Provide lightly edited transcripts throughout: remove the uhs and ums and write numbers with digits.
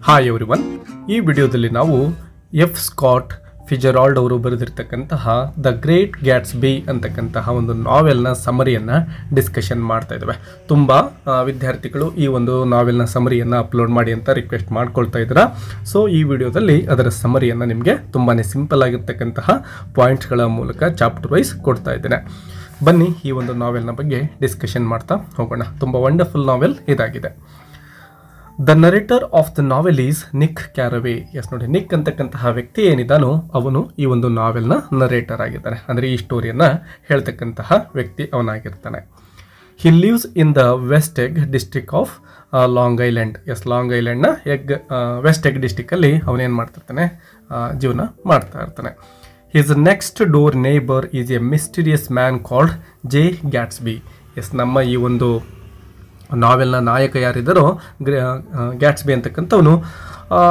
Hi everyone, ಈ ವಿಡಿಯೋದಲ್ಲಿ ನಾವು ಎಫ್ ಸ್ಕಾಟ್ ಫಿಜೆರಾಲ್ಡ್ ಅವರು ಬರೆದಿರ್ತಕ್ಕಂತಹ ದ ಗ್ರೇಟ್ ಗ್ಯಾಟ್ಸ್ಬಿ ಅಂತಕ್ಕಂತಹ ಒಂದು ನಾವೆಲ್ನ ಸಮರಿಯನ್ನು ಡಿಸ್ಕಷನ್ ಮಾಡ್ತಾ ಇದ್ದೇವೆ. ತುಂಬ ವಿದ್ಯಾರ್ಥಿಗಳು ಈ ಒಂದು ನಾವೆಲ್ನ ಸಮರಿಯನ್ನು ಅಪ್ಲೋಡ್ ಮಾಡಿ ಅಂತ ರಿಕ್ವೆಸ್ಟ್ ಮಾಡ್ಕೊಳ್ತಾ ಇದ್ದೀರಾ. ಸೊ ಈ ವಿಡಿಯೋದಲ್ಲಿ ಅದರ ಸಮರಿಯನ್ನು ನಿಮಗೆ ತುಂಬಾ ಸಿಂಪಲ್ ಆಗಿರ್ತಕ್ಕಂತಹ ಪಾಯಿಂಟ್ಸ್ಗಳ ಮೂಲಕ ಚಾಪ್ಟರ್ ವೈಸ್ ಕೊಡ್ತಾ ಇದ್ದೇನೆ. ಬನ್ನಿ ಈ ಒಂದು ನಾವೆಲ್ನ ಬಗ್ಗೆ ಡಿಸ್ಕಷನ್ ಮಾಡ್ತಾ ಹೋಗೋಣ. ತುಂಬ ವಂಡರ್ಫುಲ್ ನಾವೆಲ್ ಇದಾಗಿದೆ. The narrator of the novel is Nick Carraway. Yes ನೋಡಿ, ನಿಕ್ ಅಂತಕ್ಕಂತಹ ವ್ಯಕ್ತಿ ಏನಿದ್ದಾನೋ ಅವನು ಈ ಒಂದು ನಾವೆಲ್ನ ನರೇಟರ್ ಆಗಿದ್ದಾನೆ. ಅಂದರೆ ಈ ಸ್ಟೋರಿಯನ್ನು ಹೇಳ್ತಕ್ಕಂತಹ ವ್ಯಕ್ತಿ ಅವನಾಗಿರ್ತಾನೆ. He lives in the West Egg district of Long Island. Yes, Long ಐಲ್ಯಾಂಡ್ನ ವೆಸ್ಟ್ ಎಗ್ ಡಿಸ್ಟಿಕಲ್ಲಿ ಅವನೇನು ಮಾಡ್ತಿರ್ತಾನೆ, ಜೀವನ ಮಾಡ್ತಾ ಇರ್ತಾನೆ. His next door neighbour is a mysterious man called J Gatsby. Yes, ನಮ್ಮ ಈ ಒಂದು ನಾವೆಲ್ನ ನಾಯಕ ಯಾರಿದ್ದಾರೋ ಗ್ಯಾಟ್ಸ್ಬಿ ಅಂತಕ್ಕಂಥವನು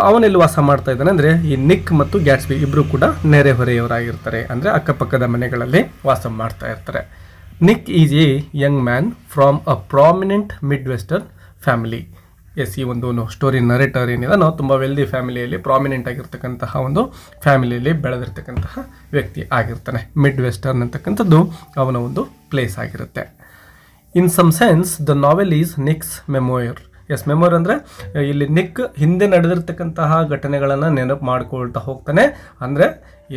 ಅವನೆಲ್ಲಿ ವಾಸ ಮಾಡ್ತಾ ಇದ್ದಾನೆ ಅಂದರೆ ಈ ನಿಕ್ ಮತ್ತು ಗ್ಯಾಟ್ಸ್ಬಿ ಇಬ್ಬರು ಕೂಡ ನೆರೆಹೊರೆಯವರಾಗಿರ್ತಾರೆ. ಅಂದರೆ ಅಕ್ಕಪಕ್ಕದ ಮನೆಗಳಲ್ಲಿ ವಾಸ ಮಾಡ್ತಾ ಇರ್ತಾರೆ. Nick is a young man from a prominent midwestern family. Yes, ಈ ಒಂದು ಸ್ಟೋರಿ ನರೇಟರ್ ಏನಿದೆ ನಾವು ತುಂಬ ವೆಲ್ದಿ ಫ್ಯಾಮಿಲಿಯಲ್ಲಿ ಪ್ರಾಮಿನೆಂಟ್ ಆಗಿರ್ತಕ್ಕಂತಹ ಒಂದು ಫ್ಯಾಮಿಲಿಯಲ್ಲಿ ಬೆಳೆದಿರ್ತಕ್ಕಂತಹ ವ್ಯಕ್ತಿ ಆಗಿರ್ತಾನೆ. ಮಿಡ್ ವೆಸ್ಟರ್ನ್ ಅಂತಕ್ಕಂಥದ್ದು ಅವನ ಒಂದು ಪ್ಲೇಸ್ ಆಗಿರುತ್ತೆ. In some sense the novel is Nick's memoir. Yes, memoir ಅಂದರೆ ಇಲ್ಲಿ ನಿಕ್ ಹಿಂದೆ ನಡೆದಿರ್ತಕ್ಕಂತಹ ಘಟನೆಗಳನ್ನು ನೆನಪು ಮಾಡ್ಕೊಳ್ತಾ ಹೋಗ್ತಾನೆ. ಅಂದರೆ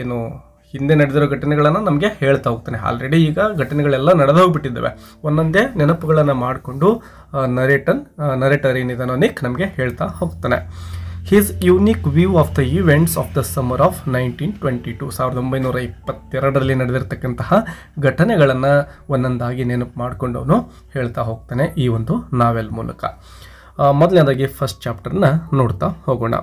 ಏನು, ಹಿಂದೆ ನಡೆದಿರೋ ಘಟನೆಗಳನ್ನು ನಮಗೆ ಹೇಳ್ತಾ ಹೋಗ್ತಾನೆ. ಆಲ್ರೆಡಿ ಈಗ ಘಟನೆಗಳೆಲ್ಲ ನಡೆದೋಗ್ಬಿಟ್ಟಿದ್ದಾವೆ. ಒಂದೊಂದೇ ನೆನಪುಗಳನ್ನು ಮಾಡಿಕೊಂಡು ನರೇಟರ್ ಏನಿದಾನೋ ನಿಕ್ ನಮಗೆ ಹೇಳ್ತಾ ಹೋಗ್ತಾನೆ. His unique view of the events of the summer of 1922. 1922ರಲ್ಲಿ ನಡೆದಿರ್ತಕ್ಕಂತಹ ಘಟನೆಗಳನ್ನು ಒಂದೊಂದಾಗಿ ನೆನಪು ಮಾಡಿಕೊಂಡು ಅವನು ಹೇಳ್ತಾ ಹೋಗ್ತಾನೆ ಈ ಒಂದು ನಾವೆಲ್ ಮೂಲಕ. ಮೊದಲನೇದಾಗಿ ಫಸ್ಟ್ ಚಾಪ್ಟರ್ನ ನೋಡ್ತಾ ಹೋಗೋಣ.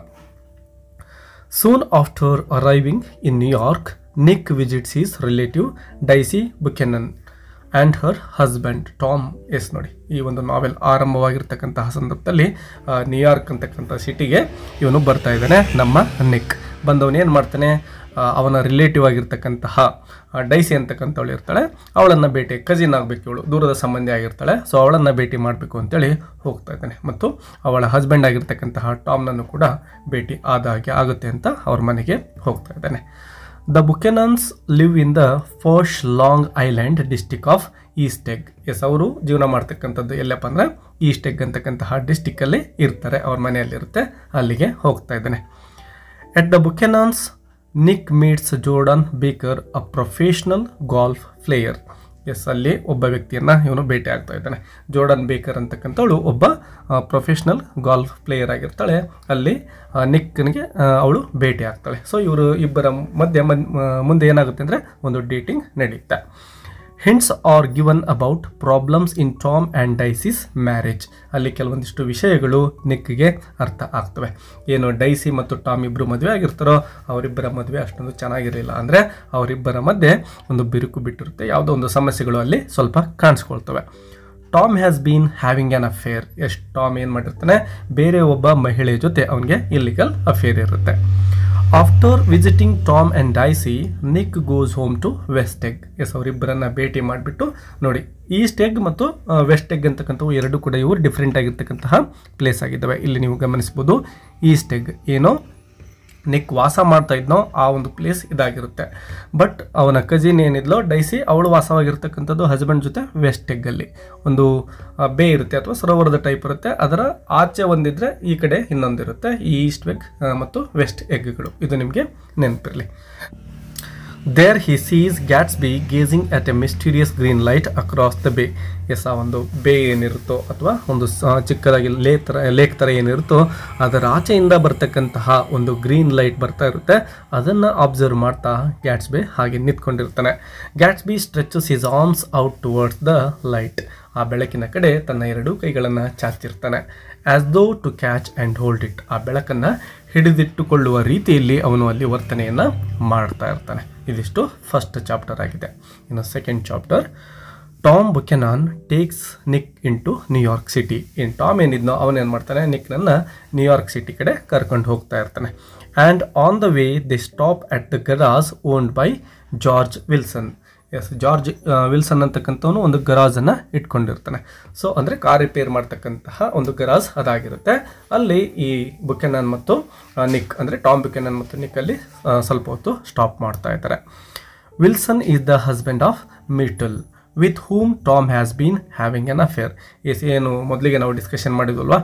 Soon after arriving in New York, Nick visits his relative Daisy Buchanan and her husband Tom. Yes ನೋಡಿ, ಈ ಒಂದು ನಾವೆಲ್ ಆರಂಭವಾಗಿರ್ತಕ್ಕಂತಹ ಸಂದರ್ಭದಲ್ಲಿ ನ್ಯೂಯಾರ್ಕ್ ಅಂತಕ್ಕಂಥ ಸಿಟಿಗೆ ಇವನು ಬರ್ತಾ ಇದ್ದಾನೆ. ನಮ್ಮ ನಿಕ್ ಬಂದವನು ಏನು ಮಾಡ್ತಾನೆ, ಅವನ ರಿಲೇಟಿವ್ ಆಗಿರ್ತಕ್ಕಂತಹ ಡೈಸಿ ಅಂತಕ್ಕಂಥವಳು ಇರ್ತಾಳೆ, ಅವಳನ್ನು ಭೇಟಿ, ಕಜಿನ್ ಆಗಬೇಕು, ಇವಳು ದೂರದ ಸಂಬಂಧಿ ಆಗಿರ್ತಾಳೆ. ಸೊ ಅವಳನ್ನು ಭೇಟಿ ಮಾಡಬೇಕು ಅಂತೇಳಿ ಹೋಗ್ತಾ ಇದ್ದಾನೆ. ಮತ್ತು ಅವಳ ಹಸ್ಬೆಂಡ್ ಆಗಿರ್ತಕ್ಕಂತಹ ಟಾಮ್ನನ್ನು ಕೂಡ ಭೇಟಿ ಆದ ಹಾಗೆ ಆಗುತ್ತೆ ಅಂತ ಅವ್ರ ಮನೆಗೆ ಹೋಗ್ತಾ ಇದ್ದಾನೆ. The Buchanans live in the first Long Island district of East Egg. Yes, ಅವರು ಜೀವನ ಮಾಡ್ತಕ್ಕಂಥದ್ದು ಎಲ್ಲಪ್ಪ ಅಂದರೆ ಈಸ್ಟ್ ಎಗ್ ಅಂತಕ್ಕಂತಹ ಡಿಸ್ಟಿಕ್ಕಲ್ಲಿ ಇರ್ತಾರೆ, ಅವ್ರ ಮನೆಯಲ್ಲಿರುತ್ತೆ. ಅಲ್ಲಿಗೆ ಹೋಗ್ತಾ ಇದ್ದಾನೆ. At the Buchanans Nick meets Jordan Baker, a professional golf player. Yes, ಅಲ್ಲಿ ಒಬ್ಬ ವ್ಯಕ್ತಿಯನ್ನು ಇವನು ಭೇಟಿ ಆಗ್ತಾ ಇದ್ದಾನೆ. ಜೋರ್ಡನ್ ಬೇಕರ್ ಅಂತಕ್ಕಂಥವಳು ಒಬ್ಬ ಪ್ರೊಫೆಷ್ನಲ್ ಗಾಲ್ಫ್ ಪ್ಲೇಯರ್ ಆಗಿರ್ತಾಳೆ. ಅಲ್ಲಿ ನಿಕ್ನಿಗೆ ಅವಳು ಭೇಟಿ ಆಗ್ತಾಳೆ. ಸೊ ಇವರು ಇಬ್ಬರ ಮಧ್ಯೆ ಮುಂದೆ ಏನಾಗುತ್ತೆ ಅಂದರೆ ಒಂದು ಡೇಟಿಂಗ್ ನಡೆಯುತ್ತೆ. Hints are given about problems in Tom and Daisy's marriage. ಅಲ್ಲಿ ಕೆಲವೊಂದಿಷ್ಟು ವಿಷಯಗಳು ನಿಕ್ಗೆ ಅರ್ಥ ಆಗ್ತವೆ. ಏನು, ಡೈಸಿ ಮತ್ತು ಟಾಮ್ ಇಬ್ಬರು ಮದುವೆ ಆಗಿರ್ತಾರೋ ಅವರಿಬ್ಬರ ಮದುವೆ ಅಷ್ಟೊಂದು ಚೆನ್ನಾಗಿರಲಿಲ್ಲ. ಅಂದರೆ ಅವರಿಬ್ಬರ ಮಧ್ಯೆ ಒಂದು ಬಿರುಕು ಬಿಟ್ಟಿರುತ್ತೆ, ಯಾವುದೋ ಒಂದು ಸಮಸ್ಯೆಗಳು ಅಲ್ಲಿ ಸ್ವಲ್ಪ ಕಾಣಿಸ್ಕೊಳ್ತವೆ. Tom has been having an affair. ಎಷ್ಟು ಟಾಮ್ ಏನು ಮಾಡಿರ್ತಾನೆ, ಬೇರೆ ಒಬ್ಬ ಮಹಿಳೆ ಜೊತೆ ಅವನಿಗೆ ಇಲ್ಲಿಗಲ್ ಅಫೇರ್ ಇರುತ್ತೆ. After visiting Tom and Daisy, Nick goes home to West Egg. Yes, ಅವರಿಬ್ಬರನ್ನು ಭೇಟಿ ಮಾಡಿಬಿಟ್ಟು ನೋಡಿ, ಈಸ್ಟ್ ಎಗ್ ಮತ್ತು ವೆಸ್ಟ್ ಎಗ್ ಅಂತಕ್ಕಂಥವು ಎರಡು ಕೂಡ ಇವು ಡಿಫ್ರೆಂಟ್ ಆಗಿರ್ತಕ್ಕಂತಹ ಪ್ಲೇಸ್ ಆಗಿದ್ದಾವೆ. ಇಲ್ಲಿ ನೀವು ಗಮನಿಸ್ಬೋದು, ಈಸ್ಟ್ ಎಗ್ ಏನೋ ನಿಕ್ ವಾಸ ಮಾಡ್ತಾ ಇದ್ನೋ ಆ ಒಂದು ಪ್ಲೇಸ್ ಇದಾಗಿರುತ್ತೆ. ಬಟ್ ಅವನ ಕಜಿನ್ ಏನಿದ್ಲೋ ಡೈಸಿ, ಅವಳು ವಾಸವಾಗಿರ್ತಕ್ಕಂಥದ್ದು ಹಸ್ಬೆಂಡ್ ಜೊತೆ ವೆಸ್ಟ್ ಎಗ್ಗಲ್ಲಿ ಒಂದು ಬೇ ಇರುತ್ತೆ ಅಥವಾ ಸರೋವರದ ಟೈಪ್ ಇರುತ್ತೆ. ಅದರ ಆಚೆ ಒಂದಿದ್ರೆ ಈ ಕಡೆ ಇನ್ನೊಂದಿರುತ್ತೆ. ಈ ಈಸ್ಟ್ ಎಗ್ ಮತ್ತು ವೆಸ್ಟ್ ಎಗ್ಗಳು, ಇದು ನಿಮಗೆ ನೆನಪಿರಲಿ. There he sees Gatsby gazing at a mysterious green light across the bay. Yes, ಆ ಒಂದು ಬೇ ಏನಿರುತ್ತೋ ಅಥವಾ ಒಂದು ಚಿಕ್ಕದಾಗಿ ಲೇಕ್ ಥರ ಏನಿರುತ್ತೋ ಅದರ ಆಚೆಯಿಂದ ಬರ್ತಕ್ಕಂತಹ ಒಂದು ಗ್ರೀನ್ ಲೈಟ್ ಬರ್ತಾ ಇರುತ್ತೆ. ಅದನ್ನು ಅಬ್ಸರ್ವ್ ಮಾಡ್ತಾ ಗ್ಯಾಟ್ಸ್ಬಿ ಹಾಗೆ ನಿಂತ್ಕೊಂಡಿರ್ತಾನೆ. Gatsby stretches his arms out towards the light. ಆ ಬೆಳಕಿನ ಕಡೆ ತನ್ನ ಎರಡೂ ಕೈಗಳನ್ನು ಚಾಚಿರ್ತಾನೆ. As though to catch and hold it. ಆ ಬೆಳಕನ್ನು ಹಿಡಿದಿಟ್ಟುಕೊಳ್ಳುವ ರೀತಿಯಲ್ಲಿ ಅವನು ಅಲ್ಲಿ ವರ್ತನೆಯನ್ನು ಮಾಡ್ತಾ ಇರ್ತಾನೆ. ಇದಿಷ್ಟು ಫಸ್ಟ್ ಚಾಪ್ಟರ್ ಆಗಿದೆ. ಇನ್ನು second chapter, Tom Buchanan takes Nick in to New York city. ಇನ್ನು ಟಾಮ್ ಏನಿದ್ನೋ ಅವನೇನು ಮಾಡ್ತಾನೆ, ನಿಕ್ನನ್ನು ನ್ಯೂಯಾರ್ಕ್ ಸಿಟಿ ಕಡೆ ಕರ್ಕೊಂಡು ಹೋಗ್ತಾ ಇರ್ತಾನೆ. And on the way they stop at the garage owned by George Wilson. Yes George Wilson ಅಂತಕ್ಕಂಥವನು ಒಂದು ಗರಾಜನ್ನು ಇಟ್ಕೊಂಡಿರ್ತಾನೆ. ಸೊ ಅಂದರೆ ಕಾರ್ ರಿಪೇರ್ ಮಾಡ್ತಕ್ಕಂತಹ ಒಂದು ಗರಾಜ್ ಅದಾಗಿರುತ್ತೆ. ಅಲ್ಲಿ ಈ ಬುಕೆನನ್ ಮತ್ತು ನಿಕ್ ಅಂದರೆ ಟಾಮ್ ಬುಕೆನನ್ ಮತ್ತು ನಿಕ್ ಅಲ್ಲಿ ಸ್ವಲ್ಪ ಹೊತ್ತು ಸ್ಟಾಪ್ ಮಾಡ್ತಾ ಇದ್ದಾರೆ. Wilson is the husband of Myrtle with whom Tom has been having an affair. ಏನು ಮೊದಲಿಗೆ ನಾವು ಡಿಸ್ಕಷನ್ ಮಾಡಿದ್ವಲ್ವ,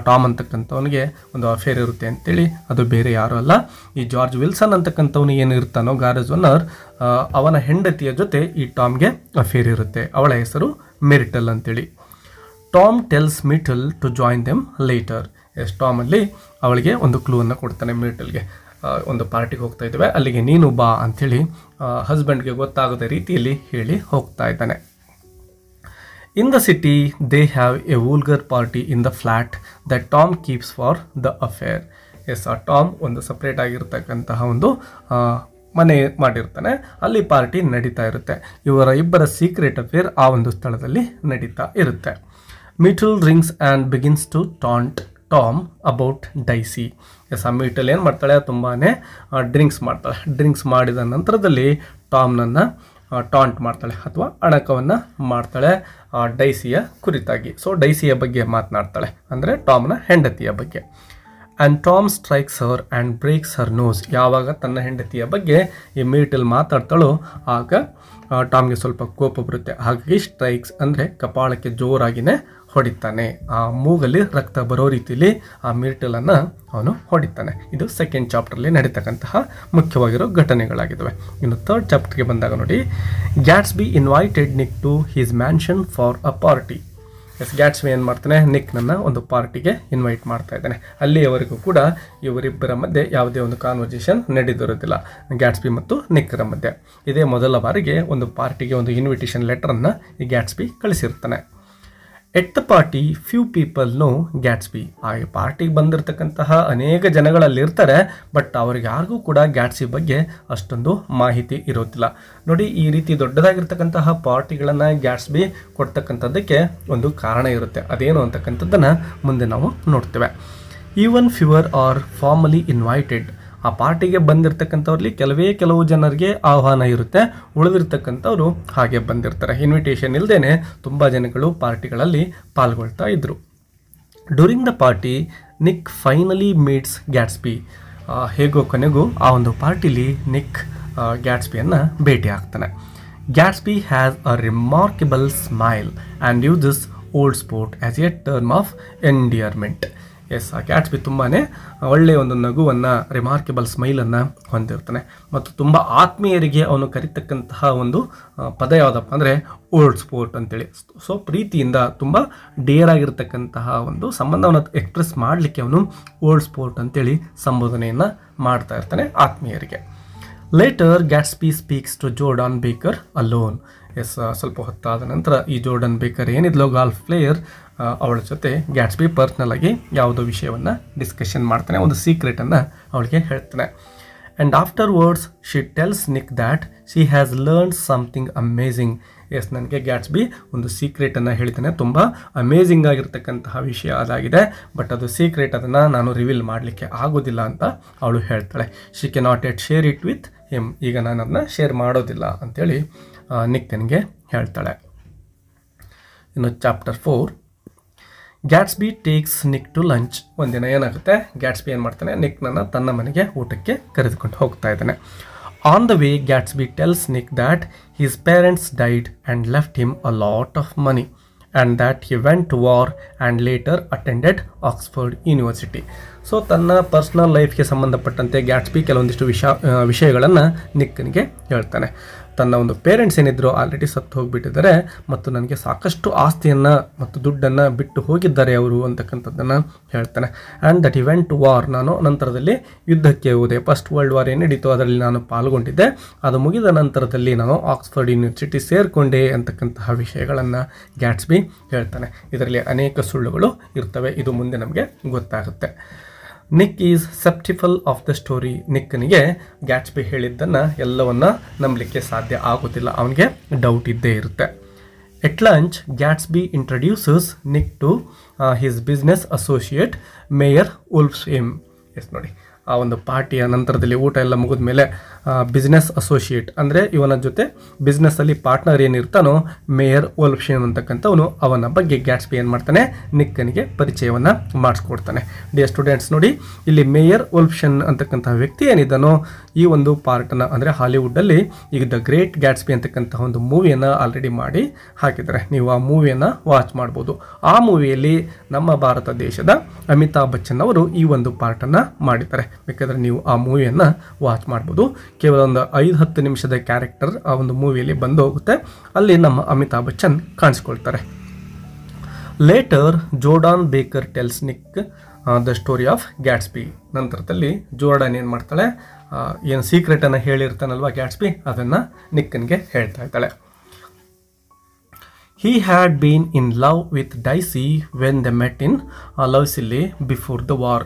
ಟಾಮ್ ಅಂತಕ್ಕಂಥವನಿಗೆ ಒಂದು ಅಫೇರ್ ಇರುತ್ತೆ ಅಂತೇಳಿ, ಅದು ಬೇರೆ ಯಾರೂ ಅಲ್ಲ, ಈ ಜಾರ್ಜ್ ವಿಲ್ಸನ್ ಅಂತಕ್ಕಂಥವನು ಏನು ಇರ್ತಾನೋ ಗ್ಯಾರೇಜ್ ಓನರ್, ಅವನ ಹೆಂಡತಿಯ ಜೊತೆ ಈ ಟಾಮ್ಗೆ ಅಫೇರ್ ಇರುತ್ತೆ. ಅವಳ ಹೆಸರು ಮಿರ್ಟಲ್ ಅಂತೇಳಿ. Tom tells Myrtle to join them later. ಟಾಮಲ್ಲಿ ಅವಳಿಗೆ ಒಂದು ಕ್ಲೂವನ್ನು ಕೊಡ್ತಾನೆ ಮಿಟಲ್ಗೆ, ಒಂದು ಪಾರ್ಟಿಗೆ ಹೋಗ್ತಾ ಇದ್ದೇವೆ, ಅಲ್ಲಿಗೆ ನೀನು ಬಾ ಅಂಥೇಳಿ ಹಸ್ಬೆಂಡ್ಗೆ ಗೊತ್ತಾಗದ ರೀತಿಯಲ್ಲಿ ಹೇಳಿ ಹೋಗ್ತಾ ಇದ್ದಾನೆ. In the city they have a vulgar party in the flat that Tom keeps for the affair. Yes, ಆ ಟಾಮ್ ಒಂದು ಸಪ್ರೇಟ್ ಆಗಿರ್ತಕ್ಕಂತಹ ಒಂದು ಮನೆ ಮಾಡಿರ್ತಾನೆ, ಅಲ್ಲಿ ಪಾರ್ಟಿ ನಡೀತಾ ಇರುತ್ತೆ. ಇವರ ಇಬ್ಬರ ಸೀಕ್ರೆಟ್ ಅಫೇರ್ ಆ ಒಂದು ಸ್ಥಳದಲ್ಲಿ ನಡೀತಾ ಇರುತ್ತೆ. Myrtle rings and begins to taunt Tom about Daisy. Yes, ಆ ಮಿಟಲ್ ಏನು ಮಾಡ್ತಾಳೆ, ತುಂಬಾ ಡ್ರಿಂಕ್ಸ್ ಮಾಡ್ತಾಳೆ. ಡ್ರಿಂಕ್ಸ್ ಮಾಡಿದ ನಂತರದಲ್ಲಿ ಟಾಮ್ನನ್ನು ಟಾಂಟ್ ಮಾಡ್ತಾಳೆ ಅಥವಾ ಅಣಕವನ್ನು ಮಾಡ್ತಾಳೆ ಡೈಸಿಯ ಕುರಿತಾಗಿ. ಸೊ ಡೈಸಿಯ ಬಗ್ಗೆ ಮಾತನಾಡ್ತಾಳೆ, ಅಂದರೆ ಟಾಮ್ನ ಹೆಂಡತಿಯ ಬಗ್ಗೆ. And Tom strikes her and breaks her nose. ಯಾವಾಗ ತನ್ನ ಹೆಂಡತಿಯ ಬಗ್ಗೆ ಈ ಮಿಟಲ್ ಮಾತಾಡ್ತಾಳೋ ಆಗ ಟಾಮ್ಗೆ ಸ್ವಲ್ಪ ಕೋಪ ಬರುತ್ತೆ. ಹಾಗಾಗಿ ಸ್ಟ್ರೈಕ್ಸ್ ಅಂದರೆ ಕಪಾಳಕ್ಕೆ ಜೋರಾಗಿನೇ ಹೊಡಿತಾನೆ. ಆ ಮೂಗಲ್ಲಿ ರಕ್ತ ಬರೋ ರೀತಿಯಲ್ಲಿ ಆ ಮಿರ್ಟಲನ್ನು ಅವನು ಹೊಡಿತಾನೆ. ಇದು ಸೆಕೆಂಡ್ ಚಾಪ್ಟರ್ಲಿ ನಡೀತಕ್ಕಂತಹ ಮುಖ್ಯವಾಗಿರೋ ಘಟನೆಗಳಾಗಿದ್ದಾವೆ. ಇನ್ನು ಥರ್ಡ್ ಚಾಪ್ಟರ್ಗೆ ಬಂದಾಗ ನೋಡಿ, Gatsby invited Nick to his mansion for a party. Yes, Gatsby ಏನು ಮಾಡ್ತಾನೆ, ನಿಕ್ನನ್ನು ಒಂದು ಪಾರ್ಟಿಗೆ ಇನ್ವೈಟ್ ಮಾಡ್ತಾ ಇದ್ದಾನೆ. ಅಲ್ಲಿಯವರೆಗೂ ಕೂಡ ಇವರಿಬ್ಬರ ಮಧ್ಯೆ ಯಾವುದೇ ಒಂದು ಕಾನ್ವರ್ಸೇಷನ್ ನಡೆದಿರೋದಿಲ್ಲ, ಗ್ಯಾಟ್ಸ್ಬಿ ಮತ್ತು ನಿಕ್ಕರ ಮಧ್ಯೆ. ಇದೇ ಮೊದಲ ಬಾರಿಗೆ ಒಂದು ಪಾರ್ಟಿಗೆ ಒಂದು ಇನ್ವಿಟೇಷನ್ ಲೆಟರನ್ನು ಈ ಗ್ಯಾಟ್ಸ್ಬಿ ಕಳಿಸಿರ್ತಾನೆ. At the party few people know Gatsby. ಆ ಪಾರ್ಟಿಗೆ ಬಂದಿರತಕ್ಕಂತಹ ಅನೇಕ ಜನಗಳಲ್ಲಿ ಇರ್ತಾರೆ, ಬಟ್ ಅವ್ರಿಗೆ ಯಾರಿಗೂ ಕೂಡ ಗ್ಯಾಟ್ಸ್ಬಿ ಬಗ್ಗೆ ಅಷ್ಟೊಂದು ಮಾಹಿತಿ ಇರೋದಿಲ್ಲ. ನೋಡಿ, ಈ ರೀತಿ ದೊಡ್ಡದಾಗಿರ್ತಕ್ಕಂತಹ ಪಾರ್ಟಿಗಳನ್ನು ಗ್ಯಾಟ್ಸ್ಬಿ ಕೊಡ್ತಕ್ಕಂಥದ್ದಕ್ಕೆ ಒಂದು ಕಾರಣ ಇರುತ್ತೆ. ಅದೇನು ಅಂತಕ್ಕಂಥದ್ದನ್ನು ಮುಂದೆ ನಾವು ನೋಡ್ತೇವೆ. Even fewer are formally invited. ಆ ಪಾರ್ಟಿಗೆ ಬಂದಿರತಕ್ಕಂಥವ್ರಲ್ಲಿ ಕೆಲವು ಜನರಿಗೆ ಆಹ್ವಾನ ಇರುತ್ತೆ, ಉಳಿದಿರ್ತಕ್ಕಂಥವ್ರು ಹಾಗೆ ಬಂದಿರ್ತಾರೆ. ಇನ್ವಿಟೇಷನ್ ಇಲ್ಲದೇ ತುಂಬ ಜನಗಳು ಪಾರ್ಟಿಗಳಲ್ಲಿ ಪಾಲ್ಗೊಳ್ತಾ ಇದ್ದರು. During the party Nick finally meets Gatsby. ಹೇಗೋ ಕೊನೆಗೂ ಆ ಒಂದು ಪಾರ್ಟಿಲಿ ನಿಕ್ ಗ್ಯಾಟ್ಸ್ಬಿಯನ್ನು ಭೇಟಿ ಆಗ್ತಾನೆ. Gatsby has a remarkable smile and uses old sport as a term of endearment. Yes, ಆ ಗ್ಯಾಟ್ಸ್ಬಿ ತುಂಬಾ ಒಳ್ಳೆಯ ಒಂದು ನಗುವನ್ನು, ರಿಮಾರ್ಕೆಬಲ್ ಸ್ಮೈಲನ್ನು ಹೊಂದಿರ್ತಾನೆ. ಮತ್ತು ತುಂಬ ಆತ್ಮೀಯರಿಗೆ ಅವನು ಕರಿತಕ್ಕಂತಹ ಒಂದು ಪದ ಯಾವುದಪ್ಪ ಅಂದರೆ ಓಲ್ಡ್ ಸ್ಪೋರ್ಟ್ ಅಂತೇಳಿ. ಸೊ ಪ್ರೀತಿಯಿಂದ ತುಂಬ ಡಿಯರ್ ಆಗಿರ್ತಕ್ಕಂತಹ ಒಂದು ಸಂಬಂಧವನ್ನು ಎಕ್ಸ್ಪ್ರೆಸ್ ಮಾಡಲಿಕ್ಕೆ ಅವನು ಓಲ್ಡ್ ಸ್ಪೋರ್ಟ್ ಅಂತೇಳಿ ಸಂಬೋಧನೆಯನ್ನು ಮಾಡ್ತಾ ಇರ್ತಾನೆ ಆತ್ಮೀಯರಿಗೆ. Later Gatsby speaks to Jordan Baker alone. Yes, ಸ್ವಲ್ಪ ಹೊತ್ತಾದ ನಂತರ ಈ ಜೋರ್ಡನ್ ಬೇಕರ್ ಏನಿದ್ಲೋ ಗಾಲ್ಫ್ ಪ್ಲೇಯರ್, ಅವಳ ಜೊತೆ ಗ್ಯಾಟ್ಸ್ಬಿ ಪರ್ಸ್ನಲ್ ಆಗಿ ಯಾವುದೋ ವಿಷಯವನ್ನು ಡಿಸ್ಕಷನ್ ಮಾಡ್ತಾನೆ, ಒಂದು ಸೀಕ್ರೆಟನ್ನು ಅವಳಿಗೆ ಹೇಳ್ತಾನೆ. And afterwards she tells Nick that she has learn something amazing. Yes, ನನಗೆ ಗ್ಯಾಟ್ಸ್ಬಿ ಒಂದು ಸೀಕ್ರೆಟನ್ನು ಹೇಳ್ತಾನೆ, ತುಂಬ ಅಮೇಝಿಂಗ್ ಆಗಿರ್ತಕ್ಕಂತಹ ವಿಷಯ ಅದಾಗಿದೆ, ಬಟ್ ಅದು ಸೀಕ್ರೆಟ್, ಅದನ್ನು ನಾನು ರಿವೀಲ್ ಮಾಡಲಿಕ್ಕೆ ಆಗೋದಿಲ್ಲ ಅಂತ ಅವಳು ಹೇಳ್ತಾಳೆ. She cannot at share it with him. ಈಗ ನಾನು ಅದನ್ನ ಶೇರ್ ಮಾಡೋದಿಲ್ಲ ಅಂಥೇಳಿ ನಿಕ್ಕನಿಗೆ ಹೇಳ್ತಾಳೆ. ಇನ್ನು chapter 4, Gatsby takes Nick to lunch. ಒಂದಿನ ಏನಾಗುತ್ತೆ, ಗ್ಯಾಟ್ಸ್ಬಿ ಏನು ಮಾಡ್ತಾನೆ, ನಿಕ್ನನ್ನು ತನ್ನ ಮನೆಗೆ ಊಟಕ್ಕೆ ಕರೆದುಕೊಂಡು ಹೋಗ್ತಾ ಇದ್ದಾನೆ. On the way Gatsby tells Nick that his parents died and left him a lot of money and that he went to war and later attended Oxford University. So ತನ್ನ ಪರ್ಸ್ನಲ್ ಲೈಫ್ಗೆ ಸಂಬಂಧಪಟ್ಟಂತೆ ಗ್ಯಾಟ್ಸ್ಬಿ ಕೆಲವೊಂದಿಷ್ಟು ವಿಷಯಗಳನ್ನು ನಿಕ್ಕನಿಗೆ ಹೇಳ್ತಾನೆ. ತನ್ನ ಒಂದು parents ಏನಿದ್ರು already ಸತ್ತು ಹೋಗಿಬಿಟ್ಟಿದ್ದಾರೆ ಮತ್ತು ನನಗೆ ಸಾಕಷ್ಟು ಆಸ್ತಿಯನ್ನು ಮತ್ತು ದುಡ್ಡನ್ನು ಬಿಟ್ಟು ಹೋಗಿದ್ದಾರೆ ಅವರು ಅಂತಕ್ಕಂಥದ್ದನ್ನು ಹೇಳ್ತಾನೆ. And that he went to war. ನಾನು ನಂತರದಲ್ಲಿ ಯುದ್ಧಕ್ಕೆ ಹೋದೆ. ಫಸ್ಟ್ ವರ್ಲ್ಡ್ ವಾರ್ ಏನಿಡಿತು ಅದರಲ್ಲಿ ನಾನು ಪಾಲ್ಗೊಂಡಿದ್ದೆ. ಅದು ಮುಗಿದ ನಂತರದಲ್ಲಿ ನಾನು ಆಕ್ಸ್ಫರ್ಡ್ ಯೂನಿವರ್ಸಿಟಿ ಸೇರಿಕೊಂಡೆ ಅಂತಕ್ಕಂತಹ ವಿಷಯಗಳನ್ನು ಗ್ಯಾಟ್ಸ್ಬಿ ಹೇಳ್ತಾನೆ. ಇದರಲ್ಲಿ ಅನೇಕ ಸುಳ್ಳುಗಳು ಇರ್ತವೆ, ಇದು ಮುಂದೆ ನಮಗೆ ಗೊತ್ತಾಗುತ್ತೆ. Nick is sceptical of the story. ನಿಕ್ಕನಿಗೆ ಗ್ಯಾಟ್ಸ್ಬಿ ಹೇಳಿದ್ದನ್ನು ಎಲ್ಲವನ್ನ ನಂಬಲಿಕ್ಕೆ ಸಾಧ್ಯ ಆಗೋದಿಲ್ಲ, ಅವನಿಗೆ ಡೌಟ್ ಇದ್ದೇ ಇರುತ್ತೆ. At lunch Gatsby introduces Nick to his business associate Meyer Wolfsheim. Yes ನೋಡಿ, ಆ ಒಂದು ಪಾರ್ಟಿಯ ನಂತರದಲ್ಲಿ ಊಟ ಎಲ್ಲ ಮುಗಿದ ಮೇಲೆ ಬಿಸ್ನೆಸ್ ಅಸೋಸಿಯೇಟ್ ಅಂದರೆ ಇವನ ಜೊತೆ ಬಿಸ್ನೆಸ್ಸಲ್ಲಿ ಪಾರ್ಟ್ನರ್ ಏನಿರ್ತಾನೋ ಮೇಯರ್ ವೋಲ್ಫ್ಶನ್ ಅಂತಕ್ಕಂಥವನು ಅವನ ಬಗ್ಗೆ ಗ್ಯಾಟ್ಸ್ಬಿ ಏನು ಮಾಡ್ತಾನೆ, ನಿಕ್ಕನಿಗೆ ಪರಿಚಯವನ್ನು ಮಾಡಿಸ್ಕೊಡ್ತಾನೆ. ಡಿಯರ್ ಸ್ಟೂಡೆಂಟ್ಸ್ ನೋಡಿ, ಇಲ್ಲಿ ಮೇಯರ್ ವೋಲ್ಫ್ಶನ್ ಅಂತಕ್ಕಂಥ ವ್ಯಕ್ತಿ ಏನಿದ್ದಾನೋ ಈ ಒಂದು ಪಾರ್ಟನ್ನು ಅಂದರೆ ಹಾಲಿವುಡ್ಡಲ್ಲಿ ಈಗ ದ ಗ್ರೇಟ್ ಗ್ಯಾಟ್ಸ್ಬಿ ಅಂತಕ್ಕಂಥ ಒಂದು ಮೂವಿಯನ್ನು ಆಲ್ರೆಡಿ ಮಾಡಿ ಹಾಕಿದ್ದಾರೆ. ನೀವು ಆ ಮೂವಿಯನ್ನು ವಾಚ್ ಮಾಡ್ಬೋದು. ಆ ಮೂವಿಯಲ್ಲಿ ನಮ್ಮ ಭಾರತ ದೇಶದ ಅಮಿತಾಬ್ ಬಚ್ಚನ್ ಅವರು ಈ ಒಂದು ಪಾರ್ಟನ್ನು ಮಾಡಿದ್ದಾರೆ. ಬೇಕಾದರೆ ನೀವು ಆ ಮೂವಿಯನ್ನು ವಾಚ್ ಮಾಡ್ಬೋದು. ಕೇವಲ ಒಂದು 5-10 ನಿಮಿಷದ ಕ್ಯಾರೆಕ್ಟರ್ ಆ ಒಂದು ಮೂವಿಯಲ್ಲಿ ಬಂದು ಹೋಗುತ್ತೆ. ಅಲ್ಲಿ ನಮ್ಮ ಅಮಿತಾಬ್ ಬಚ್ಚನ್ ಕಾಣಿಸ್ಕೊಳ್ತಾರೆ. Later Jordan Baker tells Nick the story of Gatsby. ನಂತರದಲ್ಲಿ ಜೋರ್ಡಾನ್ ಏನು ಮಾಡ್ತಾಳೆ, ಏನು ಸೀಕ್ರೆಟನ್ನು ಹೇಳಿರ್ತಾನಲ್ವ ಗ್ಯಾಟ್ಸ್ಬಿ, ಅದನ್ನು ನಿಕ್ಕನ್ಗೆ ಹೇಳ್ತಾ ಇದ್ದಾಳೆ. He had been in love with Daisy when they met in Louisville before the war.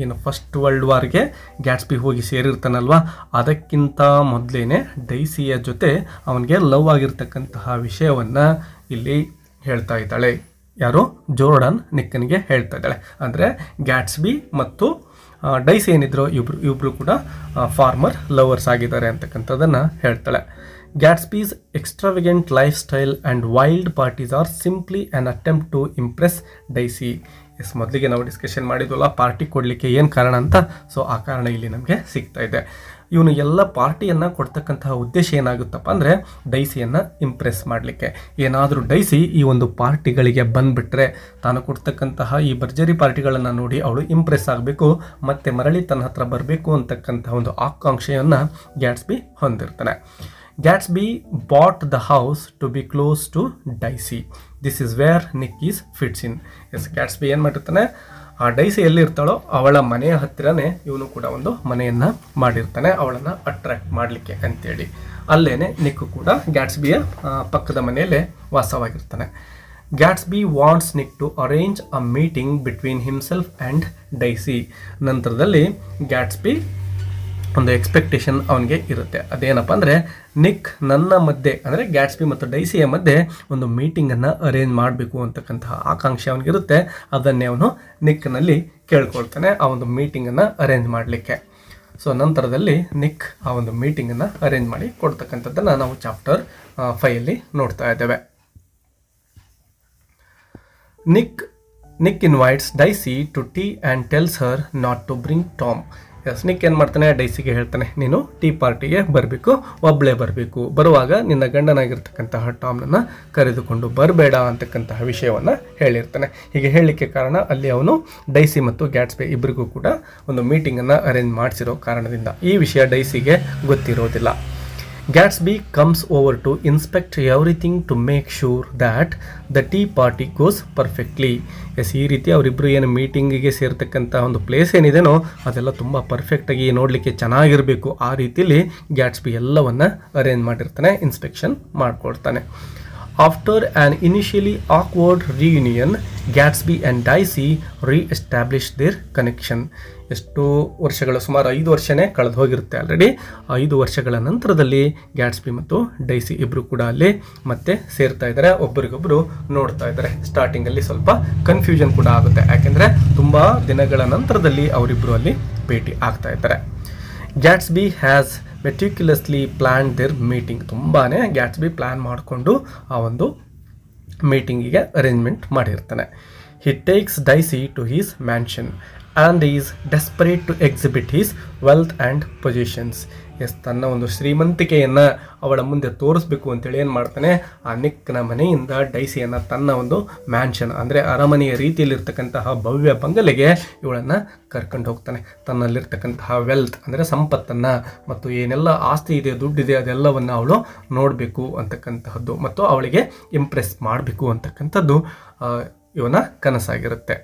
ಇನ್ನು ಫಸ್ಟ್ ವರ್ಲ್ಡ್ ವಾರ್ಗೆ ಗ್ಯಾಟ್ಸ್ಬಿ ಹೋಗಿ ಸೇರಿರ್ತಾನಲ್ವ, ಅದಕ್ಕಿಂತ ಮೊದಲೇನೆ ಡೈಸಿಯ ಜೊತೆ ಅವನಿಗೆ ಲವ್ ಆಗಿರ್ತಕ್ಕಂತಹ ವಿಷಯವನ್ನು ಇಲ್ಲಿ ಹೇಳ್ತಾ ಇದ್ದಾಳೆ. ಯಾರು? ಜೋರ್ಡಾನ್ ನಿಕ್ಕನಿಗೆ ಹೇಳ್ತಾ ಇದ್ದಾಳೆ. ಅಂದರೆ ಗ್ಯಾಟ್ಸ್ಬಿ ಮತ್ತು ಡೈಸಿ ಏನಿದ್ರು ಇಬ್ಬರು ಕೂಡ ಫಾರ್ಮರ್ ಲವರ್ಸ್ ಆಗಿದ್ದಾರೆ ಅಂತಕ್ಕಂಥದ್ದನ್ನು ಹೇಳ್ತಾಳೆ. Gatsby's extravagant lifestyle and wild parties are simply an attempt to impress Daisy. ಮೊದಲಿಗೆ ನಾವು ಡಿಸ್ಕಷನ್ ಮಾಡಿದ್ವಲ್ಲ ಪಾರ್ಟಿ ಕೊಡಲಿಕ್ಕೆ ಏನು ಕಾರಣ ಅಂತ. ಸೊ ಆ ಕಾರಣ ಇಲ್ಲಿ ನಮಗೆ ಸಿಗ್ತಾ ಇದೆ. ಇವನು ಎಲ್ಲ ಪಾರ್ಟಿಯನ್ನು ಕೊಡ್ತಕ್ಕಂತಹ ಉದ್ದೇಶ ಏನಾಗುತ್ತಪ್ಪ ಅಂದರೆ ಡೈಸಿಯನ್ನು ಇಂಪ್ರೆಸ್ ಮಾಡಲಿಕ್ಕೆ. ಏನಾದರೂ ಡೈಸಿ ಈ ಒಂದು ಪಾರ್ಟಿಗಳಿಗೆ ಬಂದುಬಿಟ್ರೆ ತಾನು ಕೊಡ್ತಕ್ಕಂತಹ ಈ ಭರ್ಜರಿ ಪಾರ್ಟಿಗಳನ್ನು ನೋಡಿ ಅವಳು ಇಂಪ್ರೆಸ್ ಆಗಬೇಕು, ಮತ್ತು ಮರಳಿ ತನ್ನ ಹತ್ರ ಬರಬೇಕು ಅಂತಕ್ಕಂತಹ ಒಂದು ಆಕಾಂಕ್ಷೆಯನ್ನು Gatsby ಹೊಂದಿರ್ತಾನೆ. Gatsby bought the house to be close to Daisy. This is where Nick is fits in. Gatsby ಏನು ಮಾಡಿರ್ತಾನೆ, ಆ ಡೈಸಿ ಎಲ್ಲಿರ್ತಾಳೋ ಅವಳ ಮನೆಯ ಹತ್ತಿರನೇ ಇವನು ಕೂಡ ಒಂದು ಮನೆಯನ್ನು ಮಾಡಿರ್ತಾನೆ, ಅವಳನ್ನು ಅಟ್ರಾಕ್ಟ್ ಮಾಡಲಿಕ್ಕೆ ಅಂತೇಳಿ. ಅಲ್ಲೇನೆ ನಿಕ್ ಕೂಡ ಗ್ಯಾಟ್ಸ್ಬಿಯ ಪಕ್ಕದ ಮನೆಯಲ್ಲೇ ವಾಸವಾಗಿರ್ತಾನೆ. Gatsby wants Nick to arrange a meeting between himself and Daisy. ನಂತರದಲ್ಲಿ ಗ್ಯಾಟ್ಸ್ಬಿ ಒಂದು ಎಕ್ಸ್ಪೆಕ್ಟೇಷನ್ ಅವನಿಗೆ ಇರುತ್ತೆ. ಅದೇನಪ್ಪ ಅಂದರೆ ನಿಕ್ ನನ್ನ ಮಧ್ಯೆ ಅಂದರೆ ಗ್ಯಾಟ್ಸ್ಬಿ ಮತ್ತು ಡೈಸಿಯ ಮಧ್ಯೆ ಒಂದು ಮೀಟಿಂಗನ್ನು ಅರೇಂಜ್ ಮಾಡಬೇಕು ಅಂತಕ್ಕಂತಹ ಆಕಾಂಕ್ಷೆ ಅವನಿಗಿರುತ್ತೆ. ಅದನ್ನೇ ಅವನು ನಿಕ್ನಲ್ಲಿ ಕೇಳ್ಕೊಳ್ತಾನೆ ಆ ಒಂದು ಮೀಟಿಂಗನ್ನು ಅರೇಂಜ್ ಮಾಡಲಿಕ್ಕೆ. ಸೊ ನಂತರದಲ್ಲಿ ನಿಕ್ ಆ ಒಂದು ಮೀಟಿಂಗನ್ನು ಅರೇಂಜ್ ಮಾಡಿ ಕೊಡ್ತಕ್ಕಂಥದ್ದನ್ನು ನಾವು ಚಾಪ್ಟರ್ 5 ನೋಡ್ತಾ ಇದ್ದೇವೆ. Nick invites Daisy to tea and tells her not to bring Tom. Nick ಏನು ಮಾಡ್ತಾನೆ, ಡೈಸಿಗೆ ಹೇಳ್ತಾನೆ, ನೀನು ಟೀ ಪಾರ್ಟಿಗೆ ಬರಬೇಕು, ಒಬ್ಬಳೇ ಬರಬೇಕು, ಬರುವಾಗ ನಿನ್ನ ಗಂಡನಾಗಿರ್ತಕ್ಕಂತಹ ಟಾಮ್ನನ್ನು ಕರೆದುಕೊಂಡು ಬರಬೇಡ ಅಂತಕ್ಕಂತಹ ವಿಷಯವನ್ನು ಹೇಳಿರ್ತಾನೆ. ಹೀಗೆ ಹೇಳಲಿಕ್ಕೆ ಕಾರಣ ಅಲ್ಲಿ ಅವನು ಡೈಸಿ ಮತ್ತು ಗ್ಯಾಟ್ಸ್ಬಿ ಇಬ್ಬರಿಗೂ ಕೂಡ ಒಂದು ಮೀಟಿಂಗನ್ನು ಅರೇಂಜ್ ಮಾಡಿಸಿರೋ ಕಾರಣದಿಂದ. ಈ ವಿಷಯ ಡೈಸಿಗೆ ಗೊತ್ತಿರೋದಿಲ್ಲ. Gatsby comes over to inspect everything to make sure that the tea party goes perfectly. ಈ ರೀತಿ ಅವರಿಬ್ಬರು ಏನು ಮೀಟಿಂಗಿಗೆ ಸೇರ್ತಕ್ಕಂಥ ಒಂದು ಪ್ಲೇಸ್ ಏನಿದೆನೋ ಅದೆಲ್ಲ ತುಂಬ ಪರ್ಫೆಕ್ಟಾಗಿ ನೋಡಲಿಕ್ಕೆ ಚೆನ್ನಾಗಿರಬೇಕು. ಆ ರೀತಿಯಲ್ಲಿ ಗ್ಯಾಟ್ಸ್ಬಿ ಎಲ್ಲವನ್ನು ಅರೇಂಜ್ ಮಾಡಿರ್ತಾನೆ, ಇನ್ಸ್ಪೆಕ್ಷನ್ ಮಾಡಿಕೊಡ್ತಾನೆ. After an initially awkward reunion, Gatsby and Daisy re-established their connection. ಎಷ್ಟೋ ವರ್ಷಗಳು, ಸುಮಾರು 5 ವರ್ಷನೇ ಕಳೆದು ಹೋಗಿರುತ್ತೆ ಆಲ್ರೆಡಿ. 5 ವರ್ಷಗಳ ನಂತರದಲ್ಲಿ ಗ್ಯಾಟ್ಸ್ಬಿ ಮತ್ತು ಡೈಸಿ ಇಬ್ಬರು ಕೂಡ ಅಲ್ಲಿ ಮತ್ತೆ ಸೇರ್ತಾ ಇದ್ದಾರೆ, ಒಬ್ಬರಿಗೊಬ್ಬರು ನೋಡ್ತಾ ಇದ್ದಾರೆ. ಸ್ಟಾರ್ಟಿಂಗಲ್ಲಿ ಸ್ವಲ್ಪ ಕನ್ಫ್ಯೂಷನ್ ಕೂಡ ಆಗುತ್ತೆ, ಯಾಕೆಂದರೆ ತುಂಬ ದಿನಗಳ ನಂತರದಲ್ಲಿ ಅವರಿಬ್ಬರು ಅಲ್ಲಿ ಭೇಟಿ ಆಗ್ತಾ ಇದ್ದಾರೆ. Gatsby has meticulously plan their meeting. ತುಂಬಾ ಗ್ಯಾಟ್ಸ್ಬಿ ಪ್ಲ್ಯಾನ್ ಮಾಡಿಕೊಂಡು ಆ ಒಂದು ಮೀಟಿಂಗಿಗೆ ಅರೇಂಜ್ಮೆಂಟ್ ಮಾಡಿರ್ತಾನೆ. He takes Daisy to his mansion and is desperate to exhibit his wealth and positions. ತನ್ನ ಒಂದು ಶ್ರೀಮಂತಿಕೆಯನ್ನು ಅವಳ ಮುಂದೆ ತೋರಿಸ್ಬೇಕು ಅಂತೇಳಿ ಏನು ಮಾಡ್ತಾನೆ, ಆ ನಿಕ್ನ ಮನೆಯಿಂದ ಡೈಸಿಯನ್ನು ತನ್ನ ಒಂದು ಮ್ಯಾನ್ಷನ್ ಅಂದರೆ ಅರಮನೆಯ ರೀತಿಯಲ್ಲಿರ್ತಕ್ಕಂತಹ ಭವ್ಯ ಬಂಗಲೆಗೆ ಇವಳನ್ನು ಕರ್ಕೊಂಡು ಹೋಗ್ತಾನೆ. ತನ್ನಲ್ಲಿರ್ತಕ್ಕಂತಹ ವೆಲ್ತ್ ಅಂದರೆ ಸಂಪತ್ತನ್ನು ಮತ್ತು ಏನೆಲ್ಲ ಆಸ್ತಿ ಇದೆ, ದುಡ್ಡಿದೆ, ಅದೆಲ್ಲವನ್ನು ಅವಳು ನೋಡಬೇಕು ಅಂತಕ್ಕಂತಹದ್ದು ಮತ್ತು ಅವಳಿಗೆ ಇಂಪ್ರೆಸ್ ಮಾಡಬೇಕು ಅಂತಕ್ಕಂಥದ್ದು ಇವನ ಕನಸಾಗಿರುತ್ತೆ.